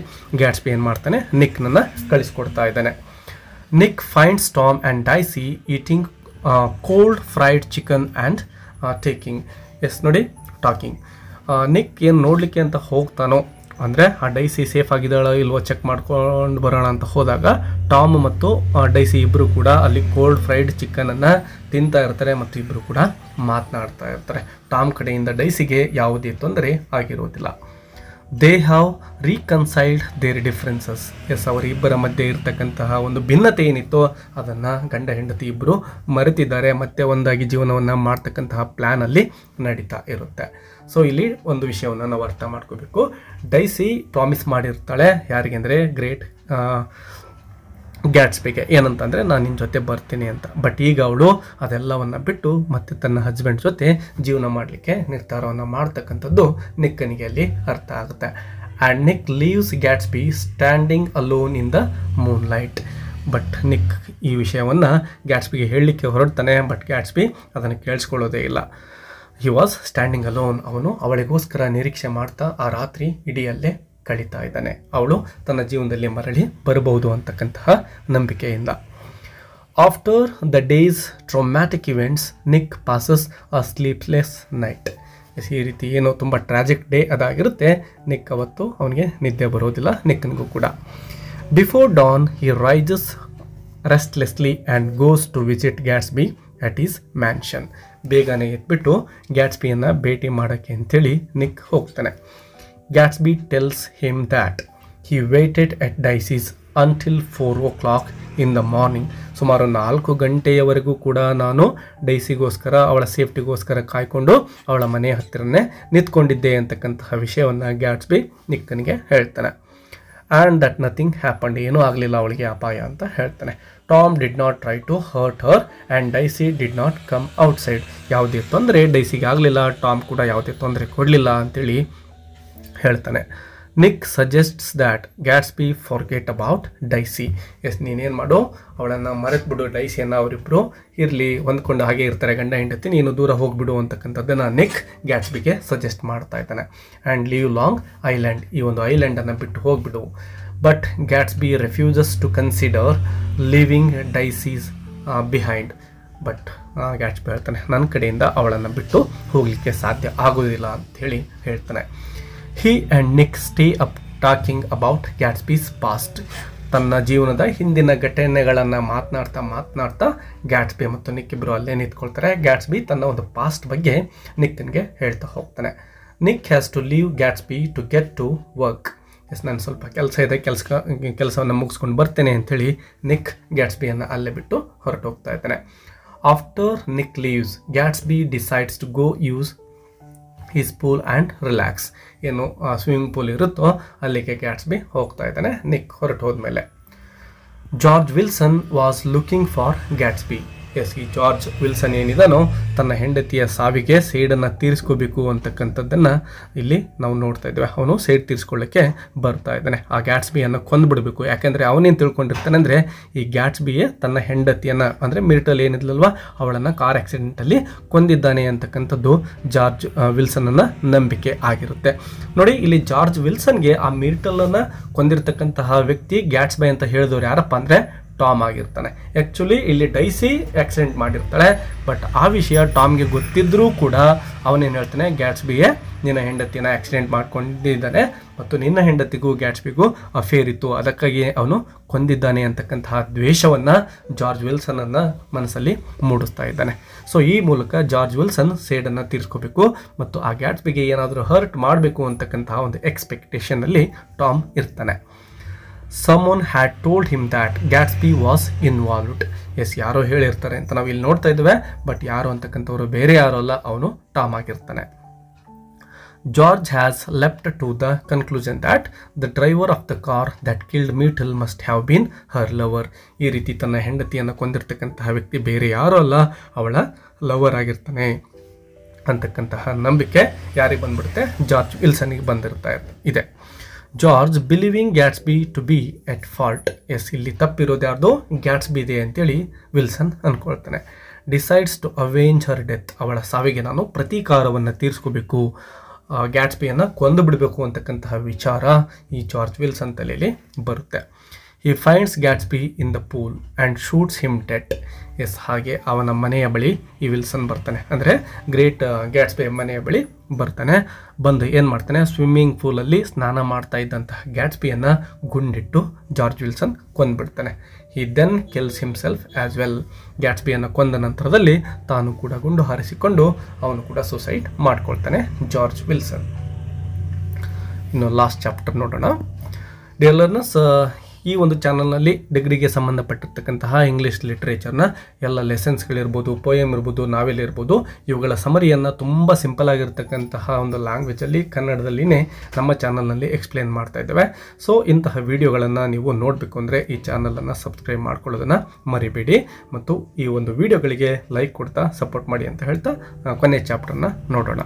ಗ್ಯಾಟ್ಸ್ಬಿ ಏನು ಮಾಡ್ತಾನೆ, ನಿಕ್ನನ್ನು ಕಳಿಸ್ಕೊಡ್ತಾ ಇದ್ದಾನೆ. Nick finds Tom and Daisy eating cold fried chicken and taking ನೋಡಿ ಟಾಕಿಂಗ್. ನಿಕ್ ಏನು ನೋಡಲಿಕ್ಕೆ ಅಂತ ಹೋಗ್ತಾನೋ, ಅಂದರೆ ಆ ಡೈಸಿ ಸೇಫ್ ಆಗಿದ್ದಾಳೋ ಇಲ್ವೋ ಚೆಕ್ ಮಾಡ್ಕೊಂಡು ಬರೋಣ ಅಂತ ಹೋದಾಗ ಟಾಮ್ ಮತ್ತು ಡೈಸಿ ಇಬ್ಬರು ಕೂಡ ಅಲ್ಲಿ ಕೋಲ್ಡ್ ಫ್ರೈಡ್ ಚಿಕನನ್ನು ತಿಂತಾ ಇರ್ತಾರೆ ಮತ್ತು ಇಬ್ಬರು ಕೂಡ ಮಾತನಾಡ್ತಾ ಇರ್ತಾರೆ. ಟಾಮ್ ಕಡೆಯಿಂದ ಡೈಸಿಗೆ ಯಾವುದೇ ತೊಂದರೆ ಆಗಿರೋದಿಲ್ಲ. They have reconciled their differences. ಅವರಿಬ್ಬರ ಮಧ್ಯೆ ಇರ್ತಕ್ಕಂತಹ ಒಂದು ಭಿನ್ನತೆ ಏನಿತ್ತೋ ಅದನ್ನು ಗಂಡ ಹೆಂಡತಿ ಇಬ್ಬರು ಮರೆತಿದ್ದಾರೆ, ಮತ್ತೆ ಒಂದಾಗಿ ಜೀವನವನ್ನು ಮಾಡ್ತಕ್ಕಂತಹ ಪ್ಲ್ಯಾನಲ್ಲಿ ನಡೀತಾ ಇರುತ್ತೆ. ಸೊ ಇಲ್ಲಿ ಒಂದು ವಿಷಯವನ್ನು ನಾವು ಅರ್ಥ ಮಾಡ್ಕೋಬೇಕು. ಡೈಸಿ ಪ್ರಾಮಿಸ್ ಮಾಡಿರ್ತಾಳೆ ಯಾರಿಗೆ ಅಂದರೆ ಗ್ರೇಟ್ ಗ್ಯಾಟ್ಸ್ಬಿಗೆ, ಏನಂತಂದರೆ ನಾನು ನಿನ್ನ ಜೊತೆ ಬರ್ತೀನಿ ಅಂತ. ಬಟ್ ಈಗ ಅವಳು ಅದೆಲ್ಲವನ್ನು ಬಿಟ್ಟು ಮತ್ತೆ ತನ್ನ ಹಸ್ಬೆಂಡ್ ಜೊತೆ ಜೀವನ ಮಾಡಲಿಕ್ಕೆ ನಿರ್ಧಾರವನ್ನು ಮಾಡ್ತಕ್ಕಂಥದ್ದು ನಿಕ್ಕನಿಗೆ ಅಲ್ಲಿ ಅರ್ಥ ಆಗುತ್ತೆ. And Nick leaves Gatsby standing alone in the moonlight. But Nick ಈ ವಿಷಯವನ್ನು ಗ್ಯಾಟ್ಸ್ಬಿಗೆ ಹೇಳಲಿಕ್ಕೆ ಹೊರಡ್ತಾನೆ, ಬಟ್ ಗ್ಯಾಟ್ಸ್ಬಿ ಅದನ್ನು ಕೇಳಿಸ್ಕೊಳ್ಳೋದೇ ಇಲ್ಲ. He was standing alone. ಅವನು ಅವಳಿಗೋಸ್ಕರ ನಿರೀಕ್ಷೆ ಮಾಡ್ತಾ ಆ ರಾತ್ರಿ ಇಡಿಯಲ್ಲೇ ಕಳೀತಾ ಇದ್ದಾನೆ, ಅವಳು ತನ್ನ ಜೀವನದಲ್ಲಿ ಮರಳಿ ಬರಬಹುದು ಅಂತಕ್ಕಂತಹ ನಂಬಿಕೆಯಿಂದ. After the day's traumatic events Nick passes a sleepless night. ಈ ರೀತಿ ಏನೋ ತುಂಬ ಟ್ರಾಜಿಕ್ ಡೇ ಅದಾಗಿರುತ್ತೆ, ನಿಕ್ ಅವತ್ತು ಅವನಿಗೆ ನಿದ್ದೆ ಬರೋದಿಲ್ಲ, ನಿಕ್ಕನಿಗೂ ಕೂಡ. Before dawn he rises restlessly and goes to visit Gatsby at his mansion. ಬೇಗನೆ ಎದ್ಬಿಟ್ಟು ಗ್ಯಾಟ್ಸ್ಬಿಯನ್ನು ಭೇಟಿ ಮಾಡೋಕ್ಕೆ ಅಂಥೇಳಿ ನಿಕ್ ಹೋಗ್ತಾನೆ. Gatsby tells him that he waited at Dicey's until 4 o'clock in the morning. ಸುಮಾರು 4 ಗಂಟೆಯವರೆಗೂ ಕೂಡ ನಾನು ಡೈಸಿಗೋಸ್ಕರ, ಅವಳ ಸೇಫ್ಟಿಗೋಸ್ಕರ ಕಾಯ್ಕೊಂಡು ಅವಳ ಮನೆ ಹತ್ತಿರನೇ ನಿಂತ್ಕೊಂಡಿದ್ದೆ ಅಂತಕ್ಕಂತಹ ವಿಷಯವನ್ನು ಗ್ಯಾಟ್ಸ್ಬಿ ನಿಕ್ಕನಿಗೆ ಹೇಳ್ತಾನೆ. ಆ್ಯಂಡ್ ದಟ್ ನಥಿಂಗ್ ಹ್ಯಾಪಂಡ್, ಏನೂ ಆಗಲಿಲ್ಲ ಅವಳಿಗೆ ಅಪಾಯ ಅಂತ ಹೇಳ್ತಾನೆ. Tom did not try to hurt her and Daisy did not come outside. ಯಾವುದೇ ತೊಂದರೆ ಡೈಸಿಗೆ ಆಗಲಿಲ್ಲ, ಟಾಮ್ ಕೂಡ ಯಾವುದೇ ತೊಂದರೆ ಕೊಡಲಿಲ್ಲ ಅಂತೇಳಿ ಹೇಳ್ತಾನೆ. Nick suggests that Gatsby forget about Daisy. ನೀನೇನು ಮಾಡು, ಅವಳನ್ನು ಮರೆತುಬಿಡು, ಡೈಸಿಯನ್ನು ಅವರಿಬ್ಬರು ಇರಲಿ ಹೊಂದ್ಕೊಂಡು ಹಾಗೆ ಇರ್ತಾರೆ ಗಂಡ ಹೆಂಡತಿ, ನೀನು ದೂರ ಹೋಗಿಬಿಡು ಅಂತಕ್ಕಂಥದ್ದನ್ನು ನಿಕ್ ಗ್ಯಾಟ್ಸ್ಬಿಗೆ ಸಜೆಸ್ಟ್ ಮಾಡ್ತಾ ಇದ್ದಾನೆ. ಆ್ಯಂಡ್ ಲೀವ್ ಲಾಂಗ್ ಐಲ್ಯಾಂಡ್, ಈ ಒಂದು ಐಲ್ಯಾಂಡನ್ನು ಬಿಟ್ಟು ಹೋಗಿಬಿಡು. But Gatsby refuses to consider leaving Daisy's behind. But Gatsby ಹೇಳ್ತಾನೆ, ನನ್ನ ಕಡೆಯಿಂದ ಅವಳನ್ನು ಬಿಟ್ಟು ಹೋಗಲಿಕ್ಕೆ ಸಾಧ್ಯ ಆಗೋದಿಲ್ಲ ಅಂಥೇಳಿ ಹೇಳ್ತಾನೆ. He and Nick stay up talking about Gatsby's past. ತನ್ನ ಜೀವನದ ಹಿಂದಿನ ಘಟನೆಗಳನ್ನು ಮಾತನಾಡ್ತಾ ಗ್ಯಾಟ್ಸ್ಬಿ ಮತ್ತು ನಿಕ್ ಇಬ್ಬರು ಅಲ್ಲೇ ನಿಂತ್ಕೊಳ್ತಾರೆ. ಗ್ಯಾಟ್ಸ್ಬಿ ತನ್ನ ಒಂದು ಪಾಸ್ಟ್ ಬಗ್ಗೆ ನಿಕ್ಕನ್ಗೆ ಹೇಳ್ತಾ ಹೋಗ್ತಾನೆ. Nick has to leave Gatsby to get to work. ನಾನು ಸ್ವಲ್ಪ ಕೆಲಸ ಇದೆ, ಕೆಲಸವನ್ನು ಮುಗಿಸ್ಕೊಂಡು ಬರ್ತೇನೆ ಅಂಥೇಳಿ ನಿಕ್ ಗ್ಯಾಟ್ಸ್ಬಿಯನ್ನು ಅಲ್ಲೇ ಬಿಟ್ಟು ಹೊರಟೋಗ್ತಾ ಇದ್ದಾನೆ. After Nick leaves Gatsby decides to go use his pool and relax. ಏನು ಸ್ವಿಮ್ಮಿಂಗ್ ಪೂಲ್ ಇರುತ್ತೋ ಅಲ್ಲಿಗೆ ಗ್ಯಾಟ್ಸ್ಬಿ ಹೋಗ್ತಾ ಇದ್ದಾನೆ ನಿಕ್ ಹೊರಟು ಹೋದ್ಮೇಲೆ. George Wilson was looking for Gatsby. Yes, ಈ ಜಾರ್ಜ್ ವಿಲ್ಸನ್ ಏನಿದಾನೋ ತನ್ನ ಹೆಂಡತಿಯ ಸಾವಿಗೆ ಸೇಡನ್ನು ತೀರಿಸ್ಕೋಬೇಕು ಅಂತಕ್ಕಂಥದ್ದನ್ನು ಇಲ್ಲಿ ನಾವು ನೋಡ್ತಾ ಇದ್ದೇವೆ. ಅವನು ಸೇಡ್ ತೀರಿಸ್ಕೊಳ್ಳೋಕ್ಕೆ ಬರ್ತಾ ಇದ್ದಾನೆ. ಆ ಗ್ಯಾಟ್ಸ್ಬಿಯನ್ನು ಕೊಂದುಬಿಡಬೇಕು. ಯಾಕೆಂದರೆ ಅವನೇನು ತಿಳ್ಕೊಂಡಿರ್ತಾನೆ ಅಂದರೆ ಈ ಗ್ಯಾಟ್ಸ್ಬಿಯೇ ತನ್ನ ಹೆಂಡತಿಯನ್ನು ಅಂದರೆ ಮಿರ್ಟಲ್ ಏನಿದ್ಲಲ್ವ ಅವಳನ್ನು ಕಾರ್ ಆಕ್ಸಿಡೆಂಟಲ್ಲಿ ಕೊಂದಿದ್ದಾನೆ ಅಂತಕ್ಕಂಥದ್ದು ಜಾರ್ಜ್ ವಿಲ್ಸನ್ನ ನಂಬಿಕೆ ಆಗಿರುತ್ತೆ. ನೋಡಿ, ಇಲ್ಲಿ ಜಾರ್ಜ್ ವಿಲ್ಸನ್ಗೆ ಆ ಮಿರ್ಟಲನ್ನು ಕೊಂದಿರ್ತಕ್ಕಂತಹ ವ್ಯಕ್ತಿ ಗ್ಯಾಟ್ಸ್ಬೈ ಅಂತ ಹೇಳಿದವರು ಯಾರಪ್ಪ ಅಂದರೆ ಟಾಮ್ ಆಗಿರ್ತಾನೆ. ಆ್ಯಕ್ಚುಲಿ ಇಲ್ಲಿ ಡೈಸಿ ಆಕ್ಸಿಡೆಂಟ್ ಮಾಡಿರ್ತಾಳೆ, ಬಟ್ ಆ ವಿಷಯ ಟಾಮ್ಗೆ ಗೊತ್ತಿದ್ದರೂ ಕೂಡ ಅವನೇನು ಹೇಳ್ತಾನೆ, ಗ್ಯಾಟ್ಸ್ಬಿಯೇ ನಿನ್ನ ಹೆಂಡತಿನ ಆಕ್ಸಿಡೆಂಟ್ ಮಾಡ್ಕೊಂಡಿದ್ದಾನೆ ಮತ್ತು ನಿನ್ನ ಹೆಂಡತಿಗೂ ಗ್ಯಾಟ್ಸ್ಬಿಗೂ ಅಫೇರ್ ಇತ್ತು, ಅದಕ್ಕಾಗಿ ಅವನು ಕೊಂದಿದ್ದಾನೆ ಅಂತಕ್ಕಂತಹ ದ್ವೇಷವನ್ನು ಜಾರ್ಜ್ ವಿಲ್ಸನ್ನ ಮನಸ್ಸಲ್ಲಿ ಮೂಡಿಸ್ತಾ ಇದ್ದಾನೆ. ಸೊ ಈ ಮೂಲಕ ಜಾರ್ಜ್ ವಿಲ್ಸನ್ ಸೇಡನ್ನು ತೀರಿಸ್ಕೋಬೇಕು ಮತ್ತು ಆ ಗ್ಯಾಟ್ಸ್ಬಿಗೆ ಏನಾದರೂ ಹರ್ಟ್ ಮಾಡಬೇಕು ಅಂತಕ್ಕಂತಹ ಒಂದು ಎಕ್ಸ್ಪೆಕ್ಟೇಷನಲ್ಲಿ ಟಾಮ್ ಇರ್ತಾನೆ. Someone had told him that Gatsby was involved. Yes, ಯಾರೋ ಹೇಳಿರ್ತಾರೆ ಅಂತ ನಾವು ಇಲ್ಲಿ ನೋಡ್ತಾ ಇದ್ದೇವೆ, ಬಟ್ ಯಾರು ಅಂತಕ್ಕಂಥವ್ರು ಬೇರೆ ಯಾರೋ ಅಲ್ಲ, ಅವನು ಟಾಮ್ ಆಗಿರ್ತಾನೆ. George has leapt to the conclusion that the driver of the car that killed Myrtle must have been her lover. ಈ ರೀತಿ ತನ್ನ ಹೆಂಡತಿಯನ್ನು ಕೊಂದಿರ್ತಕ್ಕಂತಹ ವ್ಯಕ್ತಿ ಬೇರೆ ಯಾರೋ ಅಲ್ಲ, ಅವಳ ಲವರ್ ಆಗಿರ್ತಾನೆ ಅಂತಕ್ಕಂತಹ ನಂಬಿಕೆ ಯಾರಿಗೆ ಬಂದ್ಬಿಡುತ್ತೆ, ಜಾರ್ಜ್ ವಿಲ್ಸನ್ಗೆ ಬಂದಿರ್ತಾ ಇದೆ. George believing Gatsby to be at fault. Yes, ಇಲ್ಲಿ ತಪ್ಪಿರೋದು ಯಾರ್ದು, ಗ್ಯಾಟ್ಸ್ಬಿ ಇದೆ ಅಂತೇಳಿ ವಿಲ್ಸನ್ ಅಂದ್ಕೊಳ್ತಾನೆ. Decides to avenge her death. ಅವಳ ಸಾವಿಗೆ ನಾನು ಪ್ರತೀಕಾರವನ್ನು ತೀರಿಸ್ಕೋಬೇಕು, ಗ್ಯಾಟ್ಸ್ಬಿಯನ್ನು ಕೊಂದು ಬಿಡಬೇಕು ಅಂತಕ್ಕಂತಹ ವಿಚಾರ ಈ ಜಾರ್ಜ್ ವಿಲ್ಸನ್ ತಲೆಯಲ್ಲಿ ಬರುತ್ತೆ. He finds Gatsby in the pool and shoots him dead. Yes, ಹಾಗೆ ಅವನ ಮನೆಯ ಬಳಿ ಈ ವಿಲ್ಸನ್ ಬರ್ತಾನೆ, ಅಂದರೆ ಗ್ರೇಟ್ ಗ್ಯಾಟ್ಸ್ಬಿ ಮನೆಯ ಬಳಿ ಬರ್ತಾನೆ. ಬಂದು ಏನು ಮಾಡ್ತಾನೆ, ಸ್ವಿಮ್ಮಿಂಗ್ ಪೂಲಲ್ಲಿ ಸ್ನಾನ ಮಾಡ್ತಾ ಇದ್ದಂತಹ ಗ್ಯಾಟ್ಸ್ಬಿಯನ್ನು ಗುಂಡಿಟ್ಟು ಜಾರ್ಜ್ ವಿಲ್ಸನ್ ಕೊಂದುಬಿಡ್ತಾನೆ. He then kills himself as well. ಗ್ಯಾಟ್ಸ್ಬಿಯನ್ನು ಕೊಂದ ನಂತರದಲ್ಲಿ ತಾನು ಕೂಡ ಗುಂಡು ಹಾರಿಸಿಕೊಂಡು ಅವನು ಕೂಡ ಸುಸೈಡ್ ಮಾಡ್ಕೊಳ್ತಾನೆ ಜಾರ್ಜ್ ವಿಲ್ಸನ್. ಇನ್ನು ಲಾಸ್ಟ್ ಚಾಪ್ಟರ್ ನೋಡೋಣ. ಡಿಯರ್ ಲರ್ನರ್ಸ್, ಈ ಒಂದು ಚಾನಲ್ನಲ್ಲಿ ಡಿಗ್ರಿಗೆ ಸಂಬಂಧಪಟ್ಟಿರ್ತಕ್ಕಂತಹ ಇಂಗ್ಲೀಷ್ ಲಿಟ್ರೇಚರ್ನ ಎಲ್ಲ ಲೆಸನ್ಸ್ಗಳಿರ್ಬೋದು, ಪೋಯಮ್ ಇರ್ಬೋದು, ನಾವೆಲ್ ಇರ್ಬೋದು, ಇವುಗಳ ಸಮರಿಯನ್ನು ತುಂಬ ಸಿಂಪಲ್ ಆಗಿರ್ತಕ್ಕಂತಹ ಒಂದು ಲ್ಯಾಂಗ್ವೇಜಲ್ಲಿ ಕನ್ನಡದಲ್ಲಿನೇ ನಮ್ಮ ಚಾನಲ್ನಲ್ಲಿ ಎಕ್ಸ್ಪ್ಲೇನ್ ಮಾಡ್ತಾ ಇದ್ದೇವೆ. ಸೊ ಇಂತಹ ವಿಡಿಯೋಗಳನ್ನು ನೀವು ನೋಡಬೇಕು ಅಂದರೆ ಈ ಚಾನಲನ್ನು ಸಬ್ಸ್ಕ್ರೈಬ್ ಮಾಡ್ಕೊಳ್ಳೋದನ್ನು ಮರಿಬೇಡಿ ಮತ್ತು ಈ ಒಂದು ವಿಡಿಯೋಗಳಿಗೆ ಲೈಕ್ ಕೊಡ್ತಾ ಸಪೋರ್ಟ್ ಮಾಡಿ ಅಂತ ಹೇಳ್ತಾ ಕೊನೆಯ ಚಾಪ್ಟರ್ನ ನೋಡೋಣ.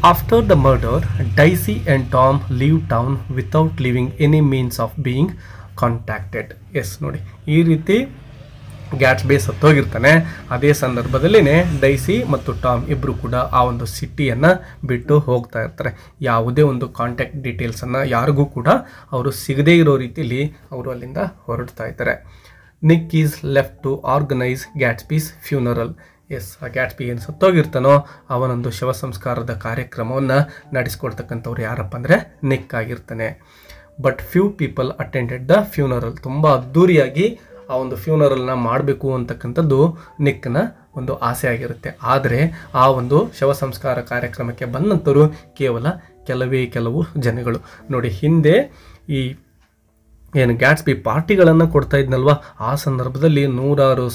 After the murder, Daisy and Tom leave town without leaving any means of being contacted. Yes, ನೋಡಿ, ಈ ರೀತಿ ಗ್ಯಾಟ್ಸ್ಬಿ ಸತ್ತೋಗಿರ್ತಾನೆ. ಅದೇ ಸಂದರ್ಭದಲ್ಲಿನೇ ಡೈಸಿ ಮತ್ತು ಟಾಮ್ ಇಬ್ಬರು ಕೂಡ ಆ ಒಂದು ಸಿಟಿಯನ್ನು ಬಿಟ್ಟು ಹೋಗ್ತಾ ಇರ್ತಾರೆ. ಯಾವುದೇ ಒಂದು ಕಾಂಟ್ಯಾಕ್ಟ್ ಡೀಟೇಲ್ಸನ್ನು ಯಾರಿಗೂ ಕೂಡ ಅವರು ಸಿಗದೇ ಇರೋ ರೀತಿಯಲ್ಲಿ ಅವರು ಅಲ್ಲಿಂದ ಹೊರಡ್ತಾ ಇದ್ದಾರೆ. Nick is left to organise Gatsby's funeral. Yes, ಆ ಗ್ಯಾಟ್ಸ್ಬಿ ಏನು ಸತ್ತೋಗಿರ್ತಾನೋ ಅವನೊಂದು ಶವ ಸಂಸ್ಕಾರದ ಕಾರ್ಯಕ್ರಮವನ್ನು ನಡೆಸ್ಕೊಳ್ತಕ್ಕಂಥವ್ರು ಯಾರಪ್ಪ ಅಂದರೆ ನಿಕ್ ಆಗಿರ್ತಾನೆ. But few people attended the funeral. ತುಂಬ ಅದ್ಧೂರಿಯಾಗಿ ಆ ಒಂದು ಫ್ಯೂನರಲ್ನ ಮಾಡಬೇಕು ಅಂತಕ್ಕಂಥದ್ದು ನಿಕ್ನ ಒಂದು ಆಸೆ ಆಗಿರುತ್ತೆ. ಆದರೆ ಆ ಒಂದು ಶವ ಸಂಸ್ಕಾರ ಕಾರ್ಯಕ್ರಮಕ್ಕೆ ಬಂದಂಥವರು ಕೇವಲ ಕೆಲವು ಜನಗಳು. ನೋಡಿ, ಹಿಂದೆ ಈ ಏನು ಗ್ಯಾಟ್ಸ್ಬಿ ಪಾರ್ಟಿಗಳನ್ನು ಕೊಡ್ತಾ ಇದ್ನಲ್ವ, ಆ ಸಂದರ್ಭದಲ್ಲಿ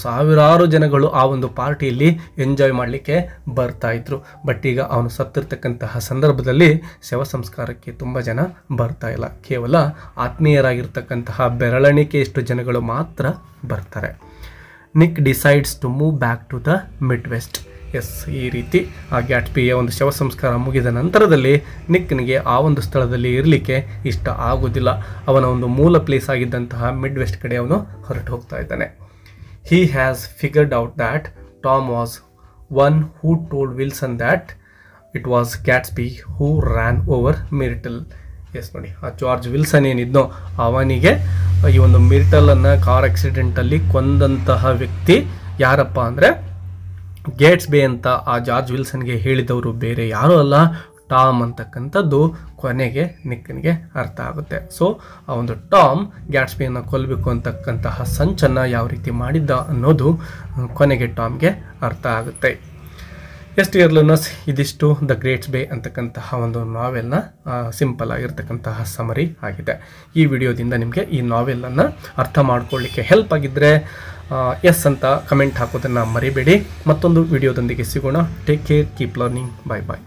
ಸಾವಿರಾರು ಜನಗಳು ಆ ಒಂದು ಪಾರ್ಟಿಯಲ್ಲಿ ಎಂಜಾಯ್ ಮಾಡಲಿಕ್ಕೆ ಬರ್ತಾ ಇದ್ರು. ಬಟ್ ಈಗ ಅವನು ಸತ್ತಿರ್ತಕ್ಕಂತಹ ಸಂದರ್ಭದಲ್ಲಿ ಶವ ಸಂಸ್ಕಾರಕ್ಕೆ ತುಂಬ ಜನ ಬರ್ತಾ ಇಲ್ಲ. ಕೇವಲ ಆತ್ಮೀಯರಾಗಿರ್ತಕ್ಕಂತಹ ಬೆರಳೆಣಿಕೆಯಷ್ಟು ಜನಗಳು ಮಾತ್ರ ಬರ್ತಾರೆ. Nick decides to move back to the Midwest. Yes, ಈ ರೀತಿ ಆ ಗ್ಯಾಟ್ಸ್ಬಿಯ ಒಂದು ಶವ ಸಂಸ್ಕಾರ ಮುಗಿದ ನಂತರದಲ್ಲಿ ನಿಕ್ನಿಗೆ ಆ ಒಂದು ಸ್ಥಳದಲ್ಲಿ ಇರಲಿಕ್ಕೆ ಇಷ್ಟ ಆಗೋದಿಲ್ಲ. ಅವನ ಒಂದು ಮೂಲ ಪ್ಲೇಸ್ ಆಗಿದ್ದಂತಹ ಮಿಡ್ ವೆಸ್ಟ್ ಕಡೆ ಅವನು ಹೊರಟು ಹೋಗ್ತಾ ಇದ್ದಾನೆ. He has figured out that Tom was one who told Wilson that it was Gatsby who ran over Myrtle. Yes, ನೋಡಿ, ಆ ಜಾರ್ಜ್ ವಿಲ್ಸನ್ ಏನಿದ್ನೋ ಅವನಿಗೆ ಈ ಒಂದು ಮಿರ್ಟಲನ್ನು ಕಾರ್ ಆಕ್ಸಿಡೆಂಟಲ್ಲಿ ಕೊಂದಂತಹ ವ್ಯಕ್ತಿ ಯಾರಪ್ಪ ಅಂದರೆ ಗ್ಯಾಟ್ಸ್ಬಿ ಅಂತ ಆ ಜಾರ್ಜ್ ವಿಲ್ಸನ್ಗೆ ಹೇಳಿದವರು ಬೇರೆ ಯಾರೂ ಅಲ್ಲ, ಟಾಮ್ ಅಂತಕ್ಕಂಥದ್ದು ಕೊನೆಗೆ ನಿಕ್ಕನಿಗೆ ಅರ್ಥ ಆಗುತ್ತೆ. ಸೊ ಆ ಒಂದು ಟಾಮ್ ಗ್ಯಾಟ್ಸ್ಬಿಯನ್ನು ಕೊಲ್ಲಬೇಕು ಅಂತಕ್ಕಂತಹ ಸಂಚನ್ನು ಯಾವ ರೀತಿ ಮಾಡಿದ್ದ ಅನ್ನೋದು ಕೊನೆಗೆ ಟಾಮ್ಗೆ ಅರ್ಥ ಆಗುತ್ತೆ. ಎಸ್ ಡಿಯರ್ ಲರ್ನರ್ಸ್, ಇದಿಷ್ಟು ದ ಗ್ಯಾಟ್ಸ್ಬಿ ಅಂತಕ್ಕಂತಹ ಒಂದು ನಾವೆಲ್ನ ಸಿಂಪಲ್ ಆಗಿರ್ತಕ್ಕಂತಹ ಸಮರಿ ಆಗಿದೆ. ಈ ವಿಡಿಯೋದಿಂದ ನಿಮಗೆ ಈ ನಾವೆಲನ್ನು ಅರ್ಥ ಮಾಡ್ಕೊಳ್ಳಿಕ್ಕೆ ಹೆಲ್ಪ್ ಆಗಿದ್ದರೆ ಎಸ್ ಅಂತ ಕಮೆಂಟ್ ಹಾಕೋದನ್ನು ಮರಿಬೇಡಿ. ಮತ್ತೊಂದು ವಿಡಿಯೋದೊಂದಿಗೆ ಸಿಗೋಣ. ಟೇಕ್ ಕೇರ್, ಕೀಪ್ ಲರ್ನಿಂಗ್, ಬಾಯ್ ಬಾಯ್.